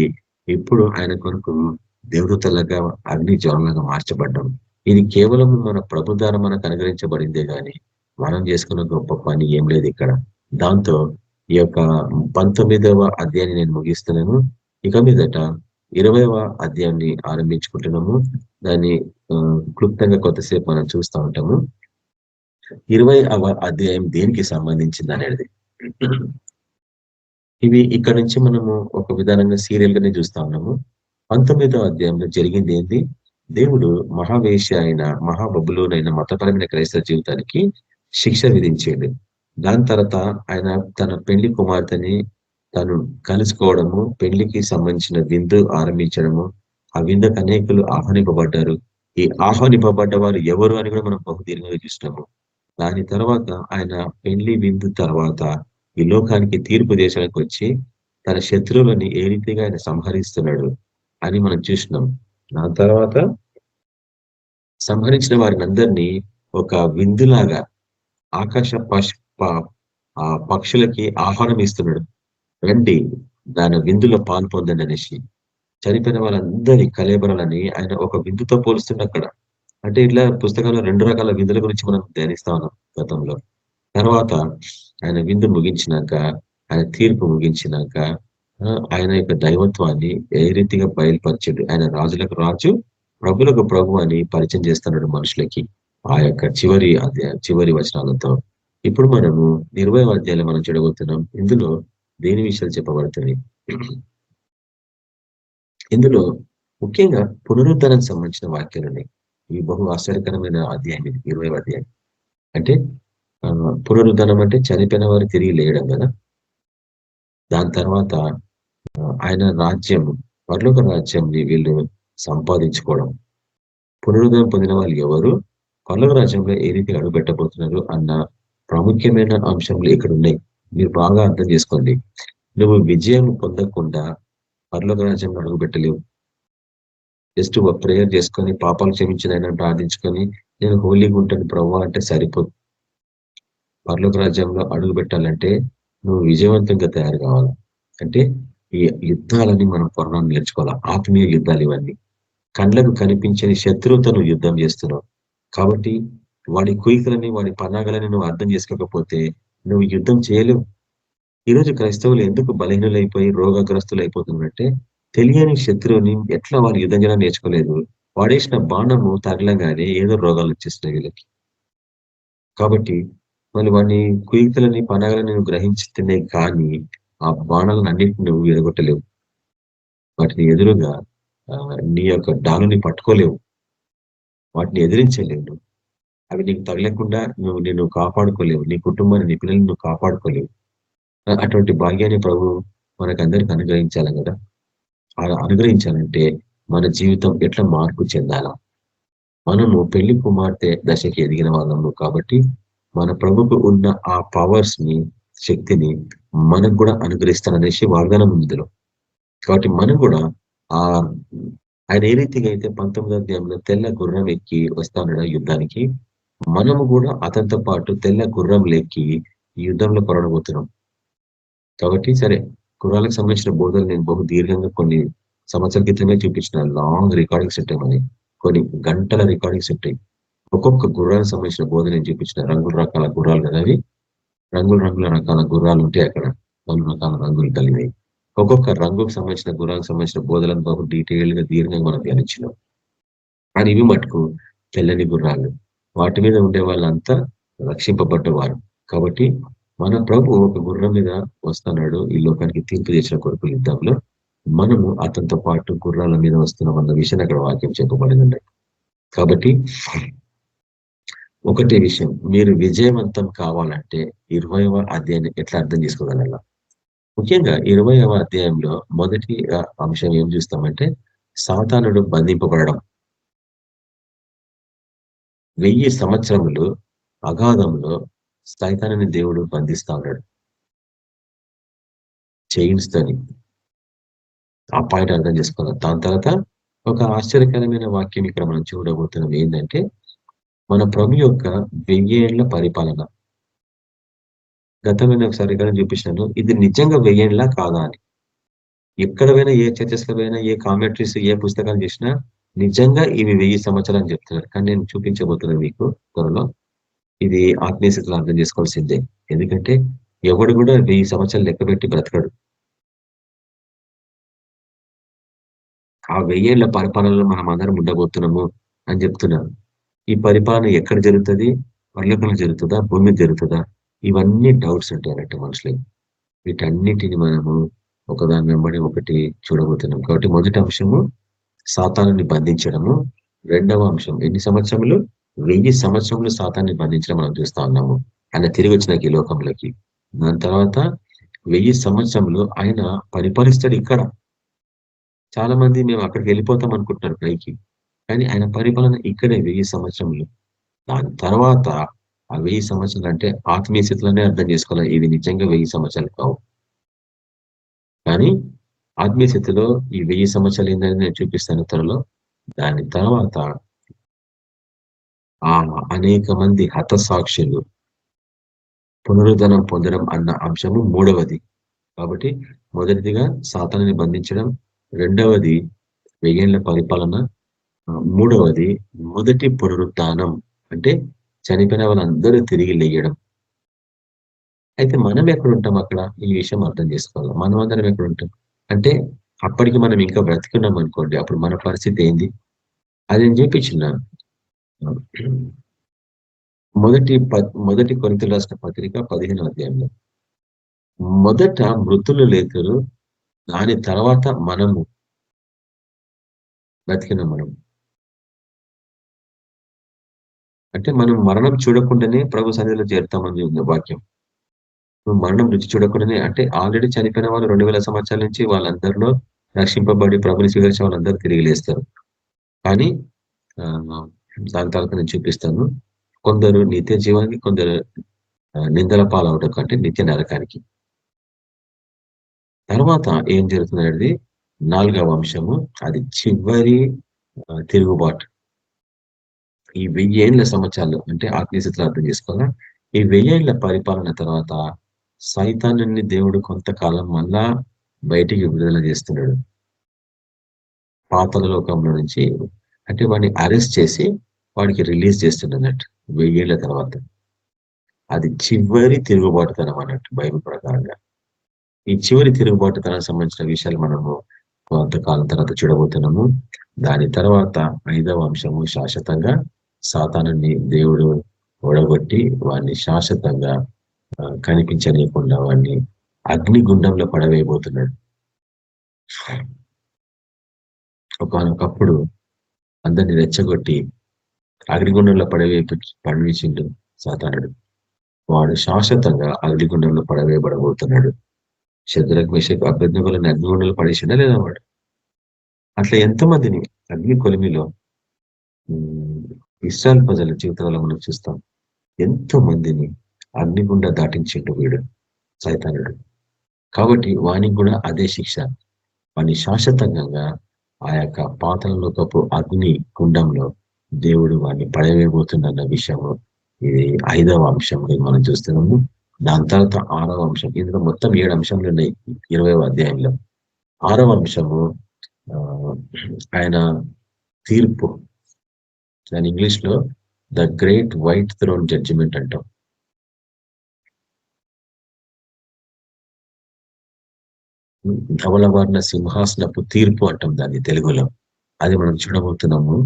ఇప్పుడు ఆయన కొరకు దేవదూతలుగా అగ్ని జ్వాలలాగా మార్చబడ్డాం. ఇది కేవలం మన ప్రభు ద్వారా మనకు అనుగ్రహించబడిందే గాని మనం చేసుకున్న గొప్ప పని ఏం లేదు ఇక్కడ. దాంతో ఈ యొక్క 19వ అధ్యాయాన్ని నేను ముగిస్తున్నాను. ఇక మీదట 20వ అధ్యాయాన్ని ఆరంభించుకుంటున్నాము. దాన్ని క్లుప్తంగా కొద్దిసేపు మనం చూస్తూ ఉంటాము. 20వ అధ్యాయం దేనికి సంబంధించింది అనేది, ఇవి ఇక్కడ నుంచి మనము ఒక విధానంగా సీరియల్ గానే చూస్తా ఉన్నాము. 19వ అధ్యాయంలో జరిగింది ఏంది, దేవుడు మహావేశ్య అయిన మహాబబులోనైన మతపరమైన క్రైస్తవ జీవితానికి శిక్ష విధించేది. దాని తర్వాత ఆయన తన పెళ్లి కుమార్తెని తను కలుసుకోవడము, పెళ్లికి సంబంధించిన విందు ఆరంభించడము, ఆ విందుకు అనేకులు ఆహ్వానింపబడ్డారు. ఈ ఆహ్వానింపబడ్డ వారు ఎవరు అని కూడా మనం బహుదీర్ఘంగా చూసినాము. దాని తర్వాత ఆయన పెళ్లి విందు తర్వాత ఈ లోకానికి తీర్పు దేశానికి వచ్చి తన శత్రువులని ఏ రీతిగా ఆయన సంహరిస్తున్నాడు అని మనం చూసినాం. దాని తర్వాత సంహరించిన వారిని అందరినీ ఒక విందులాగా ఆకాశ పక్షులకి ఆహారం ఇస్తున్నాడు, రండి దాని విందులో పాలు పొందండి అనేసి. చనిపోయిన వాళ్ళందరి కలేబరాలని ఆయన ఒక విందుతో పోలుస్తుండే అక్కడ. అంటే ఇట్లా పుస్తకంలో 2 రకాల విందుల గురించి మనం ధ్యానిస్తా ఉన్నాం గతంలో. తర్వాత ఆయన విందు ముగించినాక, ఆయన తీర్పు ముగించినాక ఆయన యొక్క దైవత్వాన్ని ఏ రీతిగా బయలుపరిచాడు. ఆయన రాజులకు రాజు, ప్రభులకు ప్రభు అని పరిచయం చేస్తున్నాడు మనుషులకి ఆ యొక్క చివరి వచనాలతో. ఇప్పుడు మనము 20వ అధ్యాయంలో మనం చూడబోతున్నాం. ఇందులో దేని విషయాలు చెప్పబడుతుంది, ఇందులో ముఖ్యంగా పునరుద్ధరణకు సంబంధించిన వాక్యాలు ఉన్నాయి. ఈ బహు ఆశ్చర్యకరమైన అధ్యాయం ఇది 20వ అధ్యాయం. అంటే పునరుద్ధరణం అంటే చనిపోయిన వారు తిరిగి లేయడం కదా. దాని తర్వాత ఆయన రాజ్యం, పరలోక రాజ్యంని వీళ్ళు సంపాదించుకోవడం. పునరుద్ధరణ పొందిన వాళ్ళు ఎవరు, పరలోక రాజ్యంలో ఏ రీతిగా అడుగు పెట్టబోతున్నారు అన్న ప్రాముఖ్యమైన అంశంలు ఇక్కడ ఉన్నాయి. మీరు బాగా అర్థం చేసుకోండి. నువ్వు విజయం పొందకుండా పరలోక రాజ్యంలో అడుగు పెట్టలేవు. జస్ట్ ప్రేయర్ చేసుకొని పాపాలు క్షమించిన ఆయన ప్రార్థించుకొని నేను హోలీగా ఉంటాను ప్రభువా అంటే సరిపోదు. పరలోక రాజ్యంలో అడుగు పెట్టాలంటే నువ్వు విజయవంతంగా తయారు కావాలి. అంటే ఈ యుద్ధాలని మనం పొరడం నేర్చుకోవాలి. ఆత్మీయ యుద్ధాలు ఇవన్నీ. కళ్ళకు కనిపించని శత్రువుతో నువ్వు యుద్ధం చేస్తున్నావు. కాబట్టి వాడి కుయికలని, వాడి పన్నాగలని నువ్వు అర్థం చేసుకోకపోతే నువ్వు యుద్ధం చేయలేవు. ఈరోజు క్రైస్తవులు ఎందుకు బలహీనులైపోయి రోగగ్రస్తులు అయిపోతున్నట్టే, తెలియని శత్రువుని ఎట్లా వాళ్ళు యుద్ధం చేయడం నేర్చుకోలేదు. వాడేసిన బాణము తగలగానే ఏదో రోగాలు వచ్చేస్తున్నాయి వీళ్ళకి. కాబట్టి మళ్ళీ వాడిని కుయికలని, పన్నాగలని నువ్వు గ్రహించితేనే కానీ ఆ బాణాలను అన్నింటిని నువ్వు ఎరగొట్టలేవు. వాటిని ఎదురుగా నీ యొక్క డాలుని పట్టుకోలేవు, వాటిని ఎదిరించలేవు. అవి నీకు తగలకుండా నిన్ను కాపాడుకోలేవు, నీ కుటుంబాన్ని, నీ పిల్లల్ని నువ్వు కాపాడుకోలేవు. అటువంటి భాగ్యాన్ని ప్రభు మనకందరికి అనుగ్రహించాలి కదా. అలా అనుగ్రహించాలంటే మన జీవితం ఎట్లా మార్పు చెందాలా? మనము పెళ్లి కుమార్తె దశకి ఎదిగిన వాళ్ళము కాబట్టి మన ప్రభుకు ఉన్న ఆ పవర్స్ ని, శక్తిని మనకు కూడా అనుగ్రహిస్తాననేసి వాగ్దానం ఉందిలో. కాబట్టి మనం కూడా ఆయన ఏ రీతిగా అయితే 19వ అధ్యాయంలో తెల్ల గుర్రం ఎక్కి వస్తానో యుద్ధానికి, మనము కూడా అతనితో పాటు తెల్ల గుర్రం లెక్కి యుద్ధంలో పొరడబోతున్నాం. కాబట్టి సరే, గుర్రాలకు సంబంధించిన బోధనలు నేను బహు దీర్ఘంగా కొన్ని సంవత్సరాల క్రితమే చూపించిన లాంగ్ రికార్డింగ్స్ ఉంటాయి, మరి కొన్ని గంటల రికార్డింగ్స్ ఉంటాయి. ఒక్కొక్క గుర్రానికి సంబంధించిన బోధన నేను చూపించిన. రంగుల రకాల గుర్రాలు కదా అవి, రంగుల రకాల గుర్రాలు ఉంటాయి అక్కడ, 4 రకాల రంగులు కలిగినాయి. ఒక్కొక్క రంగుకు సంబంధించిన గుర్రానికి సంబంధించిన బోధనలను బహు డీటెయిల్ గా దీర్ఘంగా మనం ధ్యానించినాం. కానీ ఇవి మటుకు తెల్లని గుర్రాలు, వాటి మీద ఉండే వాళ్ళంతా రక్షింపబడ్డవారు. కాబట్టి మన ప్రభు ఒక గుర్రం మీద వస్తున్నాడు ఈ లోకానికి తీర్పు చేసిన కొరకు యుద్ధంలో. మనము అతనితో పాటు గుర్రాల మీద వస్తున్నాం అన్న విషయాన్ని అక్కడ వాక్యం చెప్పబడింది. కాబట్టి ఒకటే విషయం, మీరు విజయవంతం కావాలంటే 20వ అధ్యాయాన్ని ఎట్లా అర్థం చేసుకోగలరా? ముఖ్యంగా 20వ అధ్యాయంలో మొదటి అంశం ఏం చూస్తామంటే, సాతానుడు బంధింపబడడం. 1000 సంవత్సరములు అగాధంలో సైతానుని దేవుడు బంధిస్తా ఉన్నాడు చైన్స్ తోని. ఆ పాయింట్ అర్థం చేసుకోవాలి. దాని తర్వాత ఒక ఆశ్చర్యకరమైన వాక్యం ఇక్కడ మనం చూడబోతున్నాం. ఏంటంటే, మన ప్రభు యొక్క 1000 ఏళ్ల పరిపాలన. గతంలో ఒకసారి ఇక్కడ చూపించినాను, ఇది నిజంగా 1000 ఏళ్ల కాదా అని. ఎక్కడ పోయినా, ఏ చర్చెస్ లో పోయినా, ఏ కామెంటరీస్, ఏ పుస్తకాలు చేసినా నిజంగా ఇవి 1000 సంవత్సరాలు అని చెప్తున్నారు. కానీ నేను చూపించబోతున్నాను మీకు త్వరలో. ఇది ఆత్మీయ స్థితిలో అర్థం చేసుకోవాల్సిందే. ఎందుకంటే ఎవడు కూడా 1000 సంవత్సరాలు లెక్క పెట్టి బ్రతకడు. ఆ 1000 ఏళ్ల పరిపాలనలో మనం అందరం ఉండబోతున్నాము అని చెప్తున్నాను. ఈ పరిపాలన ఎక్కడ జరుగుతుంది? పరలోకంలో జరుగుతుందా, భూమి మీద జరుగుతుందా? ఇవన్నీ డౌట్స్ ఉంటాయి అన్నట్టు మనుషులకి. వీటన్నిటిని మనము ఒకదాని వెంబడి ఒకటి చూడబోతున్నాం. కాబట్టి మొదటి అంశము సాతానుని బంధించడము. రెండవ అంశం ఎన్ని సంవత్సరములు? 1000 సంవత్సరములు సాతాన్ని బంధించడం మనం చూస్తా ఉన్నాము. ఆయన తిరిగి వచ్చిన ఈ లోకంలోకి. దాని తర్వాత 1000 సంవత్సరములు ఆయన పరిపాలిస్తాడు ఇక్కడ. చాలా మంది మేము అక్కడికి వెళ్ళిపోతాం అనుకుంటున్నారు పైకి, కానీ ఆయన పరిపాలన ఇక్కడే 1000 సంవత్సరములు. దాని తర్వాత ఆ 1000 సంవత్సరాలు అంటే ఆత్మీయ స్థితిలోనే అర్థం చేసుకోవాలి. ఇవి నిజంగా 1000 సంవత్సరాలు కావు. కానీ ఆత్మీయ స్థితిలో ఈ 1000 సంవత్సరాలు ఏందని నేను చూపిస్తాను త్వరలో. దాని తర్వాత అనేక మంది హతసాక్షులు పునరుద్ధరణ పొందడం అన్న అంశము మూడవది. కాబట్టి మొదటిదిగా సాతానుని బంధించడం, రెండవది 1000 ఏళ్ల పరిపాలన, మూడవది మొదటి పునరుద్ధానం అంటే చనిపోయిన వాళ్ళందరూ తిరిగి లేయడం. అయితే మనం ఎక్కడ ఉంటాం అక్కడ? ఈ విషయం అర్థం చేసుకోవాలి. మనం అందరం ఎక్కడ ఉంటాం అంటే, అప్పటికి మనం ఇంకా బ్రతికున్నాం అనుకోండి, అప్పుడు మన పరిస్థితి ఏంది? అది నేను చూపించిన మొదటి కొరింథీయులకు రాసిన పత్రిక 15వ అధ్యాయంలో. మొదట మృతులు లేతురు, దాని తర్వాత మనము బ్రతికినాం. మనం అంటే మనం మరణం చూడకుండానే ప్రభు సన్నిధిలో చేరుతామని ఉంది వాక్యం. మరణం రుచి చూడకుండానే, అంటే ఆల్రెడీ చనిపోయిన వాళ్ళు 2000 సంవత్సరాల నుంచి వాళ్ళందరిలో రక్షింపబడి ప్రభుని స్వీకరించిన వాళ్ళందరూ తిరిగి లేస్తారు. కానీ దాని తర్వాత నేను చూపిస్తాను, కొందరు నిత్య జీవానికి, కొందరు నిందల పాలవటం కంటే నిత్య నరకానికి. తర్వాత ఏం జరుగుతుంది అనేది 4వ అంశము, అది చివరి తిరుగుబాటు. ఈ 1000 ఏళ్ల సంవత్సరాలు అంటే ఆత్మీయ స్థితిలో అర్థం చేసుకోవాలా. ఈ 1000 ఏళ్ల పరిపాలన తర్వాత సైతానుని దేవుడు కొంతకాలం మళ్ళా బయటికి విడుదల చేస్తున్నాడు. పాతాళ లోకంలో నుంచి, అంటే వాడిని అరెస్ట్ చేసి వాడికి రిలీజ్ చేస్తున్నట్టు 1000 ఏళ్ల తర్వాత. అది చివరి తిరుగుబాటుతనం అన్నట్టు బైబిల్ ప్రకారంగా. ఈ చివరి తిరుగుబాటుతనానికి సంబంధించిన విషయాలు మనము కొంతకాలం తర్వాత చూడబోతున్నాము. దాని తర్వాత 5వ అంశము శాశ్వతంగా సాతానుని దేవుడు ఓడగొట్టి వాడిని శాశ్వతంగా కనిపించనీయకుండా వాడిని అగ్నిగుండంలో పడవేయబోతున్నాడు. ఒకనొకప్పుడు అందరిని రెచ్చగొట్టి అగ్నిగుండంలో పడవేసిండు సాతానుడు. వాడు శాశ్వతంగా అగ్నిగుండంలో పడవేయబడబోతున్నాడు. శద్రక్ మేషక్ అబేద్నెగోలను అగ్నిగుండంలో పడేసిండా లేదా వాడు? అట్లా ఎంతమందిని అగ్ని కొలిమిలో ఇశ్రాయేల్ ప్రజల జీవితాలలో మనం చూస్తాం. ఎంతో మందిని అగ్నిగుండా దాటించిండు వీడు సైతానుడు. కాబట్టి వానికి కూడా అదే శిక్ష. వాని శాశ్వతంగా ఆ యొక్క పాతాళలోకపు అగ్ని గుండంలో దేవుడు వాడిని పడవేయబోతున్న విషయము ఇది 5వ అంశం మనం చూస్తున్నాము. దాని తర్వాత 6వ అంశం. ఇందులో మొత్తం 7 అంశాలు ఉన్నాయి 20వ అధ్యాయంలో. 6వ అంశము ఆయన తీర్పు. దాని ఇంగ్లీష్ లో the great white throne judgement అంటాం. ధవలవర్ణ సింహాసనపు తీర్పు అంటాం దాన్ని తెలుగులో. అది మనం చూడబోతున్నాము.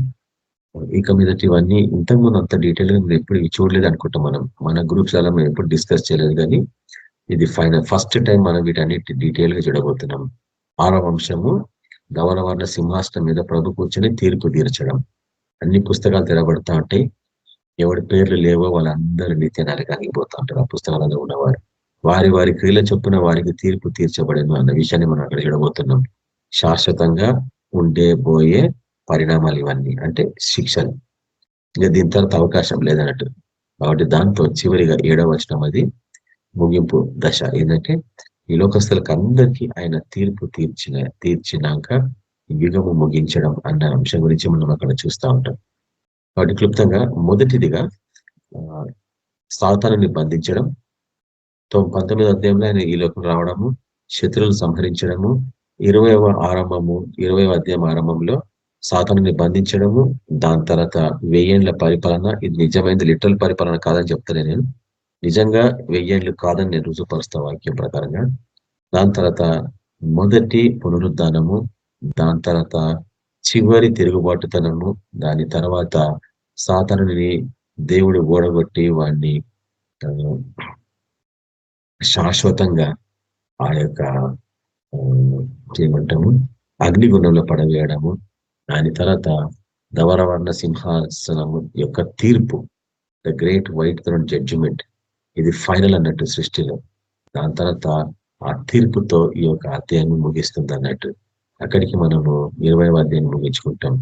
ఇక మీదటి ఇవన్నీ ఇంతకుముందు అంత డీటెయిల్ గా ఎప్పుడు చూడలేదు అనుకుంటాం. మన గ్రూప్స్ అలా మేము ఎప్పుడు డిస్కస్ చేయలేదు, కానీ ఇది ఫస్ట్ టైం మనం వీటన్నిటి డీటెయిల్ గా చూడబోతున్నాం. 6వ అంశము ధవలవర్ణ సింహాసనం మీద ప్రభు కూర్చొని తీర్పు తీర్చడం. అన్ని పుస్తకాలు తెరబడతా ఉంటాయి. ఎవరి పేర్లు లేవో వాళ్ళందరూ నిత్య నరకానికి పోతా ఉంటారు. ఆ పుస్తకాలలో ఉన్నవారు వారి వారి క్రియల చొప్పున వారికి తీర్పు తీర్చబడను అన్న విషయాన్ని మనం అక్కడ చూడబోతున్నాం. శాశ్వతంగా పోయే పరిణామాలు ఇవన్నీ, అంటే శిక్షలు. ఇక దీని తర్వాత అవకాశం లేదన్నట్టు. కాబట్టి దాంతో చివరిగా 7వ వచనం అది ముగింపు దశ. ఏంటంటే ఈ లోకస్తులకు అందరికీ ఆయన తీర్పు తీర్చినాక యుగము ముగించడం అన్న అంశం గురించి మనం అక్కడ చూస్తూ ఉంటాం. కాబట్టి క్లుప్తంగా మొదటిదిగా సాతానుని బంధించడం. 19వ అధ్యాయంలో ఆయన ఈ లోకం రావడము, శత్రువులు సంహరించడము. 20వ అధ్యాయం ఆరంభంలో సాతానుని బంధించడము. దాని తర్వాత 1000 ఏళ్ల పరిపాలన. ఇది నిజమైనది, లిటరల్ పరిపాలన కాదని చెప్తాను నేను. నిజంగా 1000 ఏళ్ళు కాదని నేను రుజుపరుస్తా వాక్యం ప్రకారంగా. దాని తర్వాత మొదటి పునరుద్ధానము. దాని తర్వాత చివరి తిరుగుబాటుతనము. దాని తర్వాత సాతానుని దేవుడు ఓడగొట్టి వాడిని శాశ్వతంగా ఆ యొక్క ఏమంటాము అగ్నిగుండంలో పడవేయడము. దాని తర్వాత ధవలవర్ణ సింహాసనము యొక్క తీర్పు, the great white throne judgement. ఇది ఫైనల్ అన్నట్టు సృష్టిలో. దాని తర్వాత ఆ తీర్పుతో ఈ యొక్క అధ్యాయాన్ని ముగిస్తుంది అన్నట్టు. అక్కడికి మనము 20వ అధ్యాయాన్ని ముగించుకుంటాం.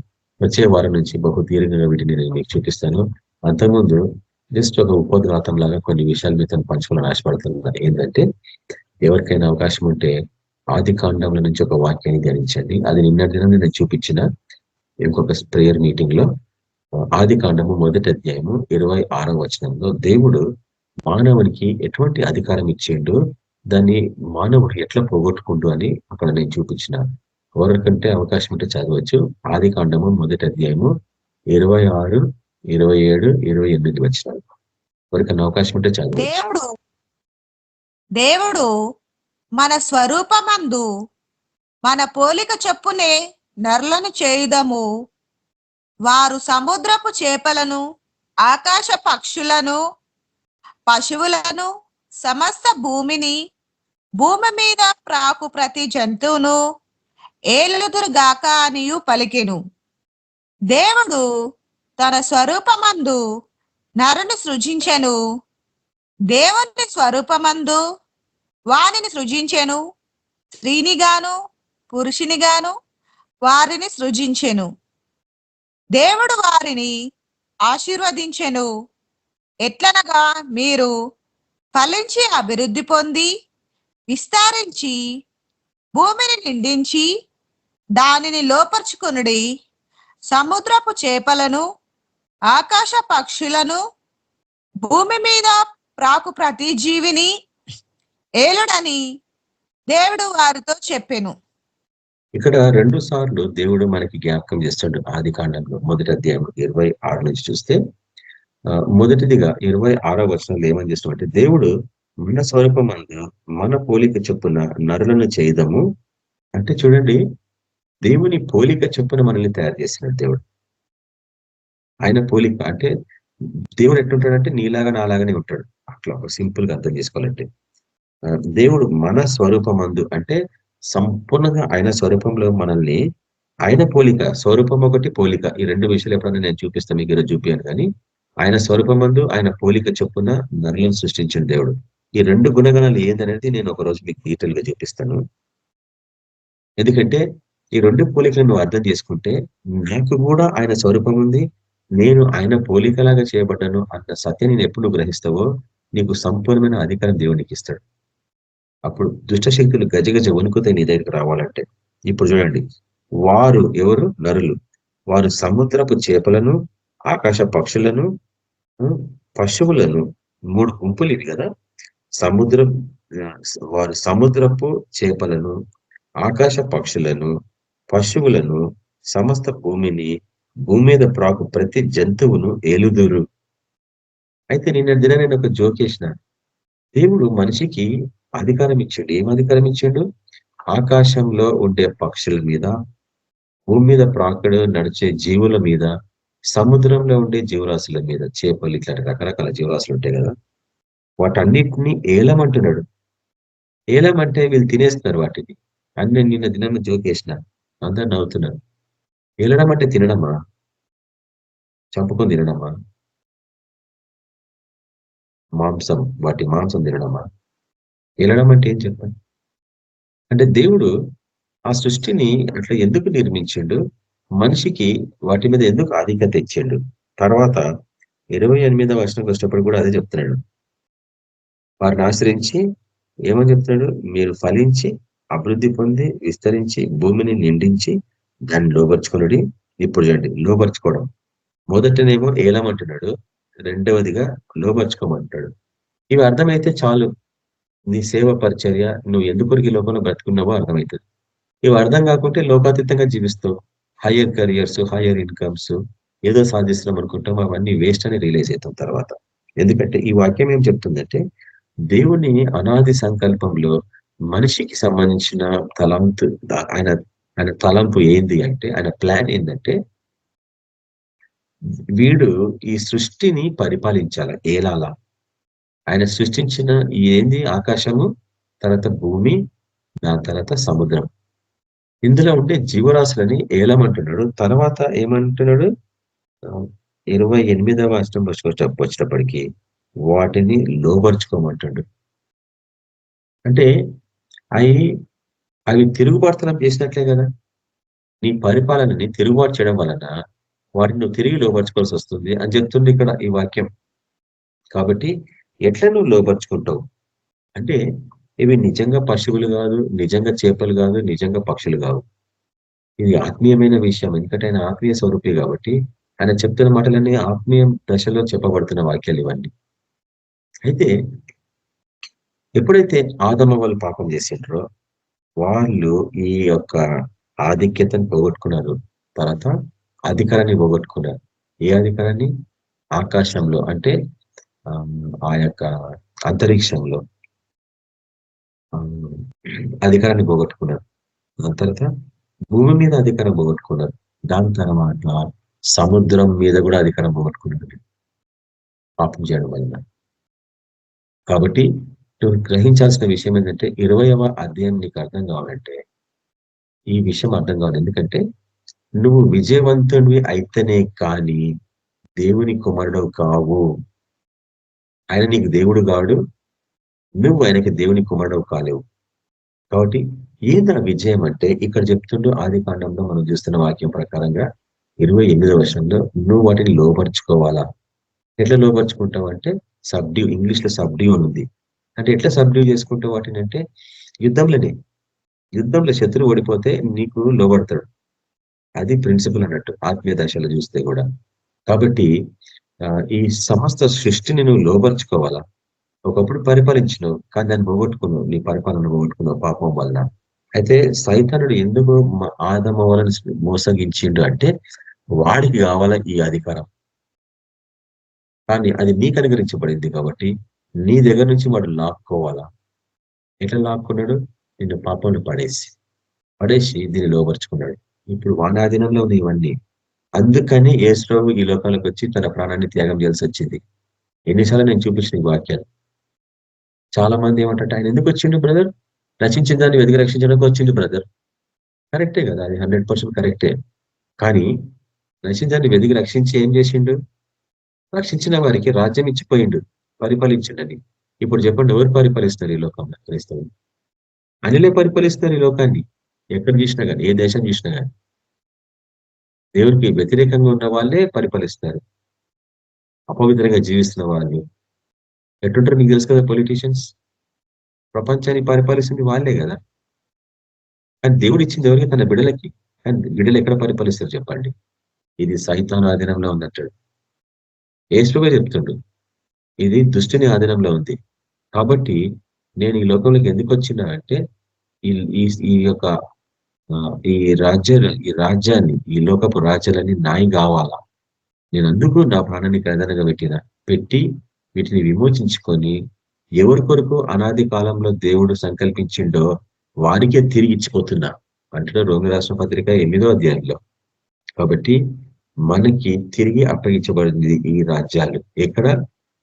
వచ్చే వారం నుంచి బహు దీర్ఘంగా వీటిని నేను మీకు చూపిస్తాను. అంతకుముందు జస్ట్ ఒక ఉపోద్ఘాతం లాగా కొన్ని విషయాలు మీతో పంచుకోవాలని ఆశపడుతున్నాను. ఏంటంటే ఎవరికైనా అవకాశం ఉంటే ఆది కాండంలో నుంచి ఒక వాక్యాన్ని ధ్యానించండి. అది నిన్నటి దినం నేను చూపించిన ఇంకొక ప్రేయర్ మీటింగ్ లో. ఆది కాండము 1వ అధ్యాయము 26వ వచనంలో దేవుడు మానవునికి ఎటువంటి అధికారం ఇచ్చిండు, దాన్ని మానవుడు ఎట్లా పోగొట్టుకుంటూ అని అక్కడ నేను చూపించిన. ఎవరికంటే అవకాశం ఉంటే చదవచ్చు. ఆది కాండము 1వ అధ్యాయము 26, 27, 28 వచనాలు. ఎవరికన్నా అవకాశం ఉంటే చదవచ్చు. దేవుడు మన స్వరూపమందు మన పోలిక చొప్పునే నరులను చేయుదము. వారు సముద్రపు చేపలను, ఆకాశ పక్షులను, పశువులను, సమస్త భూమిని, భూమి మీద ప్రాకు ప్రతి జంతువును ఏలుదురుగాక అనియు పలికెను. దేవుడు తన స్వరూపమందు నరుని సృజించెను. దేవుని స్వరూపమందు వారిని సృజించెను. స్త్రీనిగాను పురుషునిగాను వారిని సృజించెను. దేవుడు వారిని ఆశీర్వదించెను. ఎట్లనగా మీరు ఫలించి అభివృద్ధి పొంది విస్తరించి భూమిని నిండించి దానిని లోపరుచుకొనుడి. సముద్రపు చేపలను, ఆకాశ పక్షులను, భూమి మీద ప్రాకు ప్రతి జీవిని ఏలుడని దేవుడు వారితో చెప్పెను. ఇక్కడ 2 సార్లు దేవుడు మనకి జ్ఞాపకం చేస్తాడు. ఆది కాండంలో మొదటి అధ్యాయం 26 నుంచి చూస్తే మొదటిదిగా 26వ వచనంలో ఏమని చేస్తామంటే, దేవుడు మన స్వరూపమందు మన పోలిక చొప్పున నరులను చేయదము. అంటే చూడండి, దేవుని పోలిక చొప్పున మనల్ని తయారు చేసినాడు దేవుడు. ఆయన పోలిక అంటే దేవుడు ఎట్లుంటాడంటే నీలాగా నాలాగానే ఉంటాడు. అట్లా ఒక సింపుల్ గా అర్థం చేసుకోవాలంటే, దేవుడు మన స్వరూపమందు అంటే సంపూర్ణంగా ఆయన స్వరూపంలో మనల్ని, ఆయన పోలిక, స్వరూపం ఒకటి పోలిక, ఈ 2 విషయాలు ఎప్పుడైనా నేను చూపిస్తాను, మీకు ఈరోజు చూపించాను. కానీ ఆయన స్వరూపమందు ఆయన పోలిక చొప్పున నరులను సృష్టించిన దేవుడు. ఈ 2 గుణగణాలు ఏందనేది నేను ఒక రోజు మీకు డీటెయిల్ గా చూపిస్తాను. ఎందుకంటే ఈ 2 పోలికలను నువ్వు అర్థం చేసుకుంటే, నాకు కూడా ఆయన స్వరూపం ఉంది, నేను ఆయన పోలికలాగా చేయబడ్డాను అన్న సత్యం నేను ఎప్పుడు నువ్వు గ్రహిస్తావో, నీకు సంపూర్ణమైన అధికారం దేవునికి ఇస్తాడు. అప్పుడు దుష్టశక్తులు గజగజ వణుకుతాయి నీ దగ్గరికి రావాలంటే. ఇప్పుడు చూడండి, వారు ఎవరు? నరులు. వారు సముద్రపు చేపలను, ఆకాశ పక్షులను, పశువులను, 3 గుంపులు ఇవి కదా. వారు సముద్రపు చేపలను, ఆకాశ పక్షులను, పశువులను, సమస్త భూమిని, భూమి మీద ప్రాకు ప్రతి జంతువును ఏలుదురు. అయితే నిన్న దిన నేను ఒక జోకేసిన, దేవుడు మనిషికి అధికారం ఇచ్చాడు. ఏం అధికారం ఇచ్చాడు? ఆకాశంలో ఉండే పక్షుల మీద, భూమి మీద ప్రాకుడు నడిచే జీవుల మీద, సముద్రంలో ఉండే జీవరాశుల మీద, చేపలు, ఇట్లాంటి రకరకాల జీవరాశులు ఉంటాయి కదా, వాటన్నిటిని ఏలమంటున్నాడు. ఏలమంటే వీళ్ళు తినేస్తున్నారు వాటిని అని నేను నిన్న దినాన్ని జోకేసిన. అందరు నవ్వుతున్నారు. ఏలడం అంటే తినడమా? చంపుకొని తినడమా? మాంసం, వాటి మాంసం తినడమా? ఏలడం అంటే ఏం చెప్పండి? అంటే దేవుడు ఆ సృష్టిని అట్లా ఎందుకు నిర్మించిండు? మనిషికి వాటి మీద ఎందుకు ఆధిక్యత ఇచ్చిండు? తర్వాత 28వ వచనంకి వచ్చినప్పుడు కూడా అదే చెప్తున్నాడు. వారిని ఆశ్రయించి ఏమని చెప్తున్నాడు? మీరు ఫలించి అభివృద్ధి పొంది విస్తరించి భూమిని నిండించి దాన్ని లోపరుచుకున్నాడు. ఇప్పుడు చూడండి, లోపరుచుకోవడం. మొదటనేమో ఏలమంటున్నాడు, రెండవదిగా లోపరుచుకోమంటాడు. ఇవి అర్థమైతే చాలు, నీ సేవ పరిచర్య నువ్వు ఎందుకు లోపల బ్రతుకున్నావో అర్థమవుతుంది. ఇవి అర్థం కాకుంటే లోకాతీతంగా జీవిస్తావు. హయ్యర్ కెరియర్స్, హయ్యర్ ఇన్కమ్స్, ఏదో సాధిస్తున్నాం అనుకుంటాం, అవన్నీ వేస్ట్ అని రియలైజ్ అవుతాం తర్వాత. ఎందుకంటే ఈ వాక్యం ఏం చెప్తుందంటే, దేవుని అనాది సంకల్పంలో మనిషికి సంబంధించిన తలంపు, ఆయన తలంపు ఏంది అంటే, ఆయన ప్లాన్ ఏంటంటే, వీడు ఈ సృష్టిని పరిపాలించాల, ఏలాలా. ఆయన సృష్టించిన ఏంది? ఆకాశము, తర్వాత భూమి, దాని తర్వాత సముద్రం. ఇందులో ఉండే జీవరాశులని ఏలమంటున్నాడు. తర్వాత ఏమంటున్నాడు? 28వ వచనం వచ్చేటప్పటికి వాటిని లోబర్చుకోమంటాడు. అంటే అవి తిరుగుబాటుతనం చేసినట్లే కదా. నీ పరిపాలనని తిరుగుబాటు చేయడం వలన వాటిని నువ్వు తిరిగి లోబర్చుకోవాల్సి వస్తుంది అని చెప్తుంది ఇక్కడ ఈ వాక్యం. కాబట్టి ఎట్లా నువ్వు లోబర్చుకుంటావు అంటే, ఇవి నిజంగా పశువులు కాదు, నిజంగా చేపలు కాదు, నిజంగా పక్షులు కావు. ఇది ఆత్మీయమైన విషయం. ఎందుకంటే ఆయన ఆత్మీయ స్వరూపి కాబట్టి ఆయన చెప్తున్న మాటలన్నీ ఆత్మీయ దశలో చెప్పబడుతున్న వాక్యాలు ఇవన్నీ. అయితే ఎప్పుడైతే ఆదమ వాళ్ళు పాపం చేసిండ్రో వాళ్ళు ఈ యొక్క ఆధిక్యతను పోగొట్టుకున్నారు. తర్వాత అధికారాన్ని పోగొట్టుకున్నారు. ఏ అధికారాన్ని? ఆకాశంలో అంటే ఆ యొక్క అంతరిక్షంలో అధికారాన్ని పోగొట్టుకున్నారు. దాని తర్వాత భూమి మీద అధికారం పోగొట్టుకున్నారు. దాని తర్వాత సముద్రం మీద కూడా అధికారం పోగొట్టుకున్నారు పాపం చేయడం వలన. కాబట్టి నువ్వు గ్రహించాల్సిన విషయం ఏంటంటే, 20వ అధ్యాయం నీకు అర్థం కావాలంటే ఈ విషయం అర్థం కావాలి. ఎందుకంటే నువ్వు విజయవంతుడివి అయితేనే కానీ దేవుని కుమారుడు కావు. ఆయన నీకు దేవుడు కాడు, నువ్వు ఆయనకి దేవుని కుమారుడు కాలేవు. కాబట్టి ఏదా విజయం అంటే, ఇక్కడ చెప్తుండో ఆది కాండంలో మనం చూస్తున్న వాక్యం ప్రకారంగా 28వ వచనంలో నువ్వు వాటిని లోపరుచుకోవాలా. ఎట్లా లోపరుచుకుంటావు అంటే, సబ్డ్యూ, ఇంగ్లీష్ లో సబ్డ్యూ అని ఉంది. అంటే ఎట్లా సబ్డ్యూ చేసుకుంటావు వాటిని అంటే, యుద్ధంలో శత్రువు ఓడిపోతే నీకు లోబడతాడు. అది ప్రిన్సిపల్ అన్నట్టు ఆత్మీయ దశలో చూస్తే కూడా. కాబట్టి ఈ సమస్త సృష్టిని నువ్వు లోపరుచుకోవాలా. ఒకప్పుడు పరిపాలించినావు, కానీ దాన్ని పోగొట్టుకున్నావు, నీ పరిపాలన పోగొట్టుకున్నావు పాపం వల్ల. అయితే సైతానుడు ఎందుకు ఆదమ వలన మోసగించిండు అంటే వాడికి కావాల ఈ అధికారం, కానీ అది నీకు అనుగ్రహించబడింది కాబట్టి నీ దగ్గర నుంచి వాడు లాక్కోవాలా. ఎట్లా లాక్కున్నాడు? నిన్ను పాపంలో పడేసి దీన్ని లోపరుచుకున్నాడు. ఇప్పుడు వాడి ఆధీనంలో ఉంది ఇవన్నీ. అందుకని యేసు ఈ లోకాలకు వచ్చి తన ప్రాణాన్ని త్యాగం చేయాల్సి వచ్చింది. ఎన్నిసార్లు నేను చూపించిన ఈ వాక్యాలు. చాలా మంది ఏమంటారు, ఆయన ఎందుకు వచ్చిండు బ్రదర్? రచించిన దాన్ని వెతికి రక్షించడానికి వచ్చిండు బ్రదర్. కరెక్టే కదా, అది 100% కరెక్టే. కానీ రచించాన్ని వెతికి రక్షించి ఏం చేసిండు? రక్షించిన వారికి రాజ్యం ఇచ్చిపోయిండు, పరిపాలించిండని. ఇప్పుడు చెప్పండి, ఎవరు పరిపాలిస్తారు ఈ లోకంలో? క్రైస్తవులు అనిలే పరిపాలిస్తారు ఈ లోకాన్ని. ఎక్కడ చూసినా కానీ, ఏ దేశం చూసినా కానీ దేవునికి వ్యతిరేకంగా ఉన్న వాళ్ళే పరిపాలిస్తారు. అపవిత్రంగా జీవిస్తున్న వాళ్ళు ఎట్లుంటారు మీకు తెలుసు కదా. పొలిటీషియన్స్ ప్రపంచాన్ని పరిపాలిస్తుంది వాళ్ళే కదా. కానీ దేవుడు ఇచ్చింది ఎవరికి? తన బిడ్డలకి. కానీ బిడ్డలు ఎక్కడ పరిపాలిస్తారు చెప్పండి? ఇది సైతాను ఆధీనంలో ఉన్నట్టు యేసువే చెప్తుండు, ఇది దుష్టుని ఆధీనంలో ఉంది. కాబట్టి నేను ఈ లోకంలోకి ఎందుకు వచ్చినా అంటే ఈ యొక్క ఈ రాజ్యాన్ని, ఈ లోకపు రాజ్యాలని నాయి కావాలా. నేను అందుకు నా ప్రాణాన్ని ప్రధానంగా పెట్టి వీటిని విమోచించుకొని ఎవరి కొరకు అనాది కాలంలో దేవుడు సంకల్పించిండో వారికే తిరిగి ఇచ్చిపోతున్నా అంటే రోమి రాష్ట్ర పత్రిక 8వ అధ్యాయంలో. కాబట్టి మనకి తిరిగి అప్పగించబడింది ఈ రాజ్యాలు. ఎక్కడ?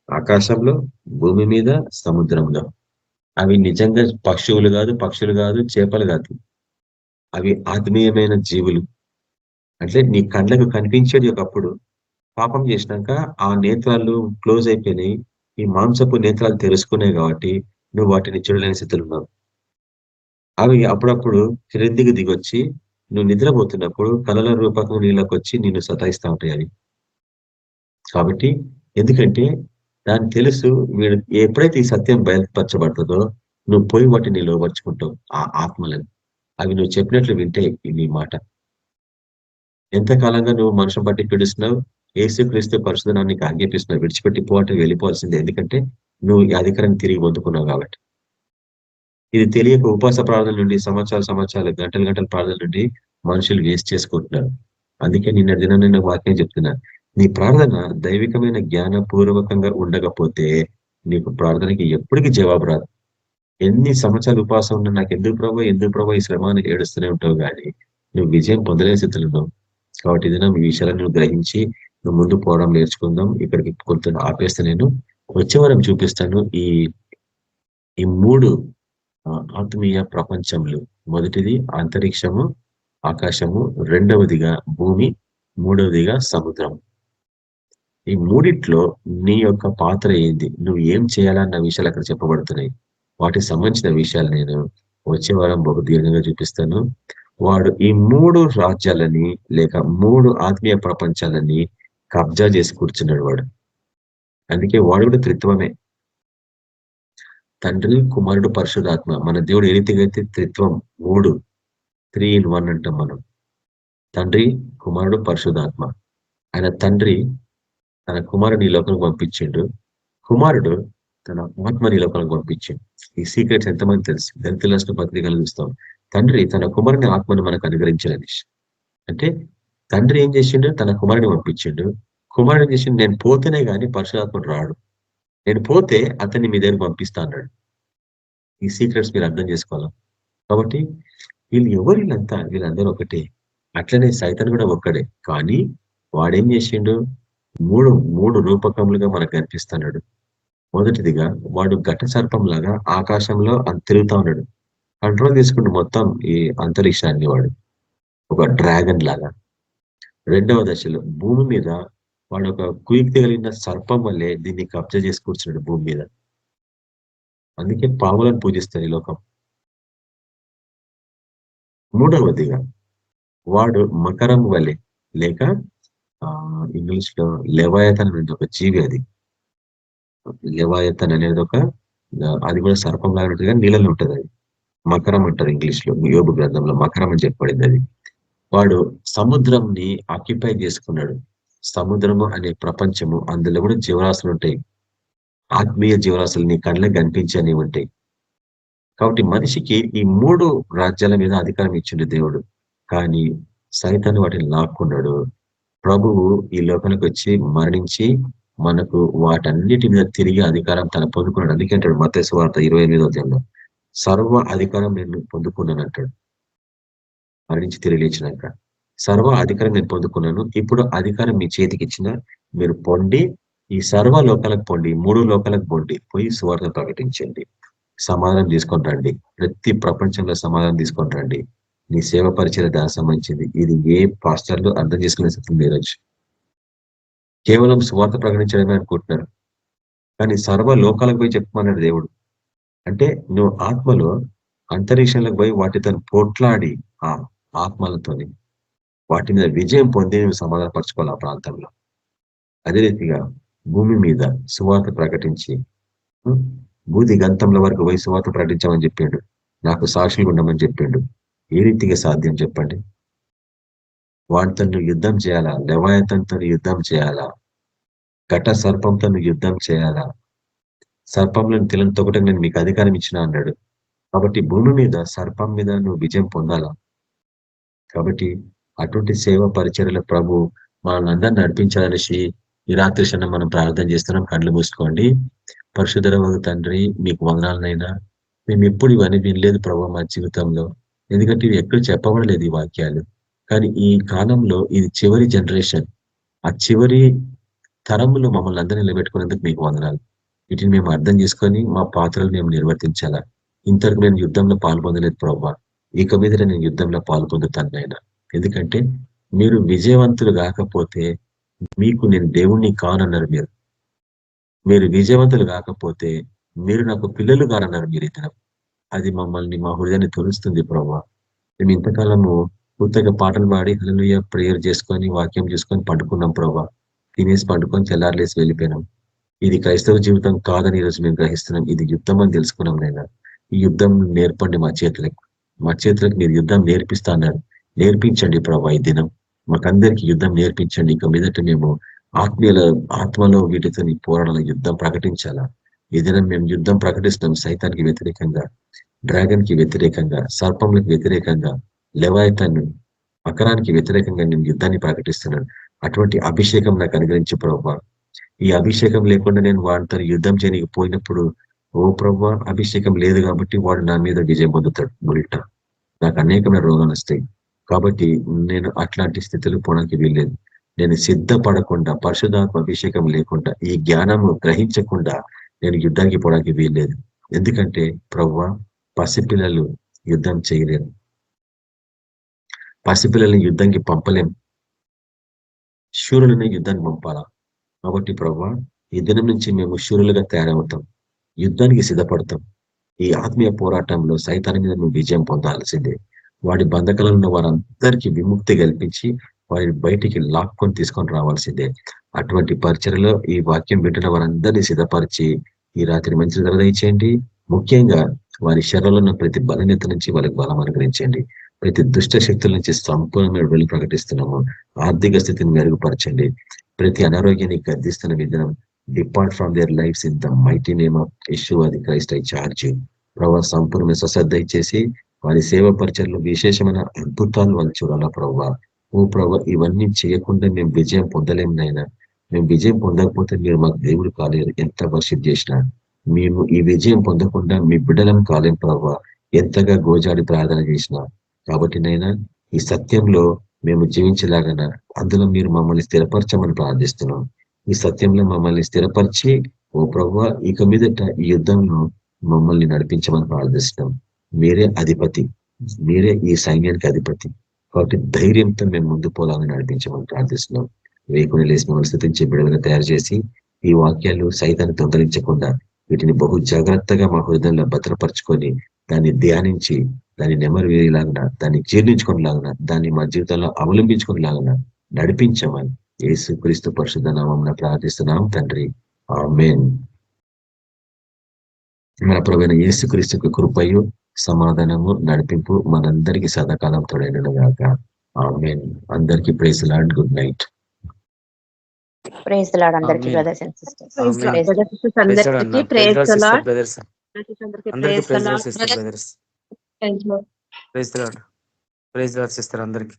ఆకాశంలో, భూమి మీద, సముద్రంలో. అవి నిజంగా పక్షులు కాదు, చేపలు కాదు. అవి ఆత్మీయమైన జీవులు. అంటే నీ కళ్ళకు కనిపించేది ఒకప్పుడు, పాపం చేసినాక ఆ నేత్రాలు క్లోజ్ అయిపోయినాయి, ఈ మాంసపు నేత్రాలు తెరుచుకున్నాయి కాబట్టి నువ్వు వాటిని చూడలేని స్థితిలో ఉన్నావు. అవి అప్పుడప్పుడు క్రిందికి దిగొచ్చి నువ్వు నిద్రపోతున్నప్పుడు కళల రూపకం నీళ్ళకి వచ్చి నిన్ను సతాయిస్తూ ఉంటాయి అవి. కాబట్టి ఎందుకంటే దాన్ని తెలుసు, వీడు ఎప్పుడైతే ఈ సత్యం బయలుపరచబడుతుందో నువ్వు పోయి వాటిని లోపరుచుకుంటావు ఆ ఆత్మలను. అవి నువ్వు చెప్పినట్లు వింటే నీ మాట. ఎంతకాలంగా నువ్వు మనుషులు బట్టి పీడిస్తున్నావు, యేసుక్రీస్తు పరిశుద్ధనాన్ని నీకు ఆజ్ఞాపిస్తున్నావు, విడిచిపెట్టి పోవటం వెళ్ళిపోవాల్సిందే. ఎందుకంటే నువ్వు ఈ అధికారాన్ని తిరిగి పొందుకున్నావు కాబట్టి. ఇది తెలియక ఉపవాస ప్రార్థన నుండి సంవత్సరాలు గంటల ప్రార్థన నుండి మనుషులు వేస్ట్ చేసుకుంటున్నారు. అందుకే నిన్న దినం నేను వాక్యం చెప్తున్నా, నీ ప్రార్థన దైవికమైన జ్ఞానపూర్వకంగా ఉండకపోతే నీకు ప్రార్థనకి ఎప్పటికీ జవాబు రాదు. ఎన్ని సంవత్సరాలు ఉపవాసం ఉన్నా నాకు ఎందుకు ప్రభు ఈ శ్రమాన్ని ఏడుస్తూనే ఉంటావు, కానీ నువ్వు విజయం పొందలేని స్థితిలో ఉన్నావు. కాబట్టి ఇది ఈ విషయాలను నువ్వు గ్రహించి నువ్వు ముందు పోవడం నేర్చుకుందాం. ఇక్కడికి కొంత ఆపేస్తే నేను వచ్చే వారం చూపిస్తాను ఈ 3 ఆత్మీయ ప్రపంచములు. మొదటిది అంతరిక్షము, ఆకాశము, రెండవదిగా భూమి, మూడవదిగా సముద్రం. ఈ మూడిట్లో నీ యొక్క పాత్ర ఏంది, నువ్వు ఏం చేయాలన్న విషయాలు అక్కడ చెప్పబడుతున్నాయి. వాటికి సంబంధించిన విషయాలు నేను వచ్చే వారం బహు దీర్ఘంగా చూపిస్తాను. వాడు ఈ 3 రాజ్యాలని లేక 3 ఆత్మీయ ప్రపంచాలని కబ్జా చేసి కూర్చున్నాడు వాడు. అందుకే వాడు కూడా త్రిత్వమే. తండ్రి, కుమారుడు, పరిశుద్ధాత్మ. మన దేవుడు ఏ రీతిగా అయితే త్రిత్వం 3 in 1 అంటాం మనం. తండ్రి, కుమారుడు, పరిశుద్ధాత్మ. ఆయన తండ్రి తన కుమారుని ఈ లోకానికి పంపించిండు, కుమారుడు తన ఆత్మని ఈ లోకానికి పంపించిండు. ఈ సీక్రెట్స్ ఎంతమంది తెలుసు? గంతుల రాష్ట్ర పత్రికలు చూస్తాం. తండ్రి తన కుమారుని ఆత్మను మనకు అనుగ్రహించాలని. అంటే తండ్రి ఏం చేసిండు? తన కుమారుని పంపించిండు. కుమారుడు ఏం చేసిండు? నేను పోతేనే కానీ పరిశుద్ధాత్ముడు రాడు, నేను పోతే అతన్ని మీ దగ్గర పంపిస్తా అన్నాడు. ఈ సీక్రెట్స్ మీరు అర్థం చేసుకోవాలి. కాబట్టి వీళ్ళందరూ ఒకటే. అట్లనే సైతాన్ కూడా ఒక్కడే. కానీ వాడేం చేసిండు? మూడు రూపకములుగా మనకు కనిపిస్తున్నాడు. మొదటిదిగా వాడు ఘట సర్పం లాగా ఆకాశంలో తిరుగుతా ఉన్నాడు, కంట్రోల్ తీసుకుంటూ మొత్తం ఈ అంతరిక్షాన్ని వాడు ఒక డ్రాగన్ లాగా. రెండవ దశలో భూమి మీద వాడు ఒక కుయుక్తి కలిగిన సర్పం వల్లే దీన్ని కబ్జా చేసి కూర్చున్నాడు భూమి మీద. అందుకే పాములను పూజిస్తారు ఈ లోకం. మూడవదిగా వాడు మకరం వల్లే లేక ఇంగ్లీష్ లో లెవాయతన్ అనేది ఒక జీవి. అది లెవాయతన్ అనేది అది కూడా సర్పం లాగా ఉంటుంది, కానీ నీళ్ళలో ఉంటుంది. అది మకరం అంటారు ఇంగ్లీష్ లో. యోబు గ్రంథంలో మకరం అని చెప్పబడింది. అది వాడు సముద్రంని ఆక్యుపై చేసుకున్నాడు. సముద్రము అనే ప్రపంచము, అందులో కూడా జీవరాశులు ఉంటాయి. ఆత్మీయ జీవరాశులు నీ కళ్ళకి కనిపించని ఉంటాయి. కాబట్టి మనిషికి ఈ 3 రాజ్యాల మీద అధికారం ఇచ్చిండు దేవుడు. కానీ సైతాను వాటిని లాక్కున్నాడు. ప్రభువు ఈ లోకానికి వచ్చి మరణించి మనకు వాటన్నిటి మీద తిరిగి అధికారం తన పొందుకున్నాడు. అందుకే అంటాడు మత్తయి సువార్త 28వ అధ్యాయంలో, సర్వ అధికారం నేను పొందుకున్నాను అంటాడు. మరణించి తిరిగి లేచినాక సర్వ అధికారం నేను పొందుకున్నాను, ఇప్పుడు అధికారం మీ చేతికి ఇచ్చిన, మీరు పొండి ఈ సర్వ లోకాలకు పొండి, 3 లోకాలకు పొండి, పోయి సువార్త ప్రకటించండి, సమాధానం తీసుకొని రండి, ప్రతి ప్రపంచంలో సమాధానం తీసుకొని రండి. నీ సేవ పరిచయ దానికి సంబంధించింది. ఇది ఏ పాస్టర్లు అర్థం చేసుకునే స్థితి ఈరోజు కేవలం సువార్త ప్రకటించడమే అనుకుంటున్నారు. కానీ సర్వ లోకాలకు పోయి చెప్పమన్నాడు దేవుడు. అంటే నువ్వు ఆత్మలో అంతరిక్షంలోకి పోయి వాటితో పోట్లాడి ఆ ఆత్మలతోని వాటి మీద విజయం పొంది నువ్వు సమాధానపరచుకోవాలి ఆ ప్రాంతంలో. అదే రీతిగా భూమి మీద సువార్త ప్రకటించి భూది గంతంల వరకు పోయి సువార్త ప్రకటించామని చెప్పిండు. నాకు సాక్షులు ఉండమని చెప్పిండు. ఏ రీతిగా సాధ్యం చెప్పండి? వాటితో నువ్వు యుద్ధం చేయాలా, లెవాయతంతో యుద్ధం చేయాలా, ఘట సర్పంతో నువ్వు యుద్ధం చేయాలా, సర్పంలో తిలను ఒకటి నేను మీకు అధికారం ఇచ్చిన అన్నాడు. కాబట్టి భూమి మీద సర్పం మీద నువ్వు విజయం పొందాలా. కాబట్టి అటువంటి సేవ పరిచర్యల ప్రభు మనల్ని నడిపించాలనేసి ఈ రాత్రి క్షణం మనం ప్రార్థన చేస్తున్నాం. కళ్ళు మూసుకోండి. పరిశుద్ధ తండ్రి, మీకు వందనాలనైనా. మేము ఎప్పుడు ఇవన్నీ వినలేదు ప్రభు మా జీవితంలో, ఎందుకంటే ఇవి ఎక్కడ చెప్పబడలేదు ఈ వాక్యాలు. కానీ ఈ కాలంలో ఇది చివరి జనరేషన్, ఆ చివరి తరములో మమ్మల్ని అందరినీ నిలబెట్టుకునేందుకు మీకు వందనాలు. వీటిని మేము అర్థం చేసుకొని మా పాత్రలు మేము నిర్వర్తించాలా. ఇంతవరకు నేను యుద్ధంలో పాల్పొందలేదు ప్రభు, ఇక మీద నేను యుద్ధంలో పాల్పొందుతాను అయినా. ఎందుకంటే మీరు విజయవంతులు కాకపోతే మీకు నేను దేవుణ్ణి కానన్నారు. మీరు విజయవంతులు కాకపోతే మీరు నాకు పిల్లలు కానన్నారు మీరు. ఇతరం అది మమ్మల్ని మా హృదయాన్ని తొలుస్తుంది ప్రభు. మేము ఇంతకాలము పూర్తిగా పాటలు పాడి హల్లెలూయా ప్రేయర్ చేసుకొని వాక్యం చేసుకొని పండుకున్నాం ప్రభు. తినేసి పండుకొని తెల్లారులేసి వెళ్ళిపోయినాం. ఇది క్రైస్తవ జీవితం కాదని ఈరోజు మేము గ్రహిస్తున్నాం. ఇది యుద్ధం అని తెలుసుకున్నాం. నైనా ఈ యుద్ధం నేర్పండి మా చేతులకు మీరు యుద్ధం నేర్పిస్తా అన్నారు. నేర్పించండి ప్రభా. ఈ దినం మాకందరికి యుద్ధం నేర్పించండి. ఇక మీదట మేము ఆత్మలో వీటితో పోరాడాల, యుద్ధం ప్రకటించాలా. ఈ దినం మేము యుద్ధం ప్రకటిస్తున్నాం. సైతానికి వ్యతిరేకంగా, డ్రాగన్ కి వ్యతిరేకంగా, సర్పములకు వ్యతిరేకంగా, లెవాయతాన్ని మకరానికి వ్యతిరేకంగా నేను యుద్ధాన్ని ప్రకటిస్తున్నాను. అటువంటి అభిషేకం నాకు అనుగ్రహించు ప్రభా. ఈ అభిషేకం లేకుండా నేను వాడితో యుద్ధం చేయడానికి పోయినప్పుడు, ఓ ప్రభా అభిషేకం లేదు కాబట్టి వాడు నా మీద విజయం పొందుతాడు. ఉల్టా నాకు అనేకమైన రోగాలు వస్తాయి. కాబట్టి నేను అట్లాంటి స్థితిలో పోవడానికి వీల్లేదు. నేను సిద్ధపడకుండా, పరిశుధాత్మ అభిషేకం లేకుండా, ఈ జ్ఞానము గ్రహించకుండా నేను యుద్ధానికి పోవడానికి వీల్లేదు. ఎందుకంటే ప్రవ్వా పసిపిల్లలు యుద్ధం చేయలేరు, పసిపిల్లల్ని యుద్ధానికి పంపలేం, శూరులని యుద్ధానికి పంపాలా. కాబట్టి ప్రవ్వా ఈ దినం నుంచి మేము శూరులుగా తయారవుతాం, యుద్ధానికి సిద్ధపడతాం. ఈ ఆత్మీయ పోరాటంలో సైతాన్ని మీద మేము విజయం పొందాల్సిందే. వాడి బంధకాలలో ఉన్న వారందరికీ విముక్తి కల్పించి వారిని బయటికి లాక్కొని తీసుకొని రావాల్సిందే. అటువంటి పరిచయలో ఈ వాక్యం వింటున్న వారందరినీ సిద్ధపరిచి ఈ రాత్రి మంచి దయచేయండి. ముఖ్యంగా వారి శరీరంలో ఉన్న ప్రతి బలహీనత నుంచి వాళ్ళకి బలం అనుగ్రహించండి. ప్రతి దుష్ట శక్తుల నుంచి సంపూర్ణమైన వెళ్ళి ప్రకటిస్తున్నాము. ఆర్థిక స్థితిని మెరుగుపరచండి. ప్రతి అనారోగ్యాన్ని గర్దిస్తున్న విధానం depart from there lifes in the mighty name of Yeshua the Christ I charge you. ప్రభావ సంపూర్ణ స్వశ్రద్ధ ఇచ్చేసి వారి సేవ పరిచయలో విశేషమైన అద్భుతాలు వాళ్ళు చూడాలా ప్రభావ. ఓ ప్రభావ ఇవన్నీ చేయకుండా మేము విజయం పొందలేము నాయన. మేము విజయం పొందకపోతే మీరు మాకు దేవుడు కాలేరు. ఎంత వర్షిప్ చేసినా మేము ఈ విజయం పొందకుండా మీ బిడ్డలం కాలేం ప్రభావ, ఎంతగా గోజాడి ప్రార్థన చేసినా. కాబట్టి నైనా ఈ సత్యంలో మేము జీవించలాగన అందులో మీరు మమ్మల్ని స్థిరపరచమని ప్రార్థిస్తున్నాం. ఈ సత్యంలో మమ్మల్ని స్థిరపరిచి ఓ ప్రభువా ఇక మీదట ఈ యుద్ధంలో మమ్మల్ని నడిపించమని ప్రార్థిస్తున్నాం. మీరే అధిపతి, మీరే ఈ సైన్యానికి అధిపతి. కాబట్టి ధైర్యంతో మేము ముందు పోలాలని నడిపించమని ప్రార్థిస్తున్నాం. వేకుని లేసి మమ్మల్ని స్థితించి బిడవగా తయారు చేసి ఈ వాక్యాలు సైతాన్ని దొంగలించకుండా వీటిని బహు జాగ్రత్తగా మా హృదయంలో భద్రపరచుకొని దాన్ని ధ్యానించి దాన్ని నెమరు వేయలాగిన, దాన్ని జీర్ణించుకునేలాగిన, దాన్ని మా జీవితంలో అవలంబించుకునేలాగిన నడిపించమని యేసుక్రీస్తు పరిశుద్ధ నామమున ప్రార్థిస్తున్నాం తండ్రి, ఆమేన్. మన ప్రభువైన యేసుక్రీస్తుకు కృపయు సమాధానము నడిపింపు మనందరికీ సదాకాలం తోడైనను గాక. ఆమేన్. అందరికీ praise lord. Good night. Praise lord అందరికి amen. Brothers and sisters. Amen. Praise lord. Praise lord అందరికీ అన్న. Praise the sister lord. Brothers. అందరికి praise lord sister praise brothers. Praise lord. Praise lord sister అందరికి.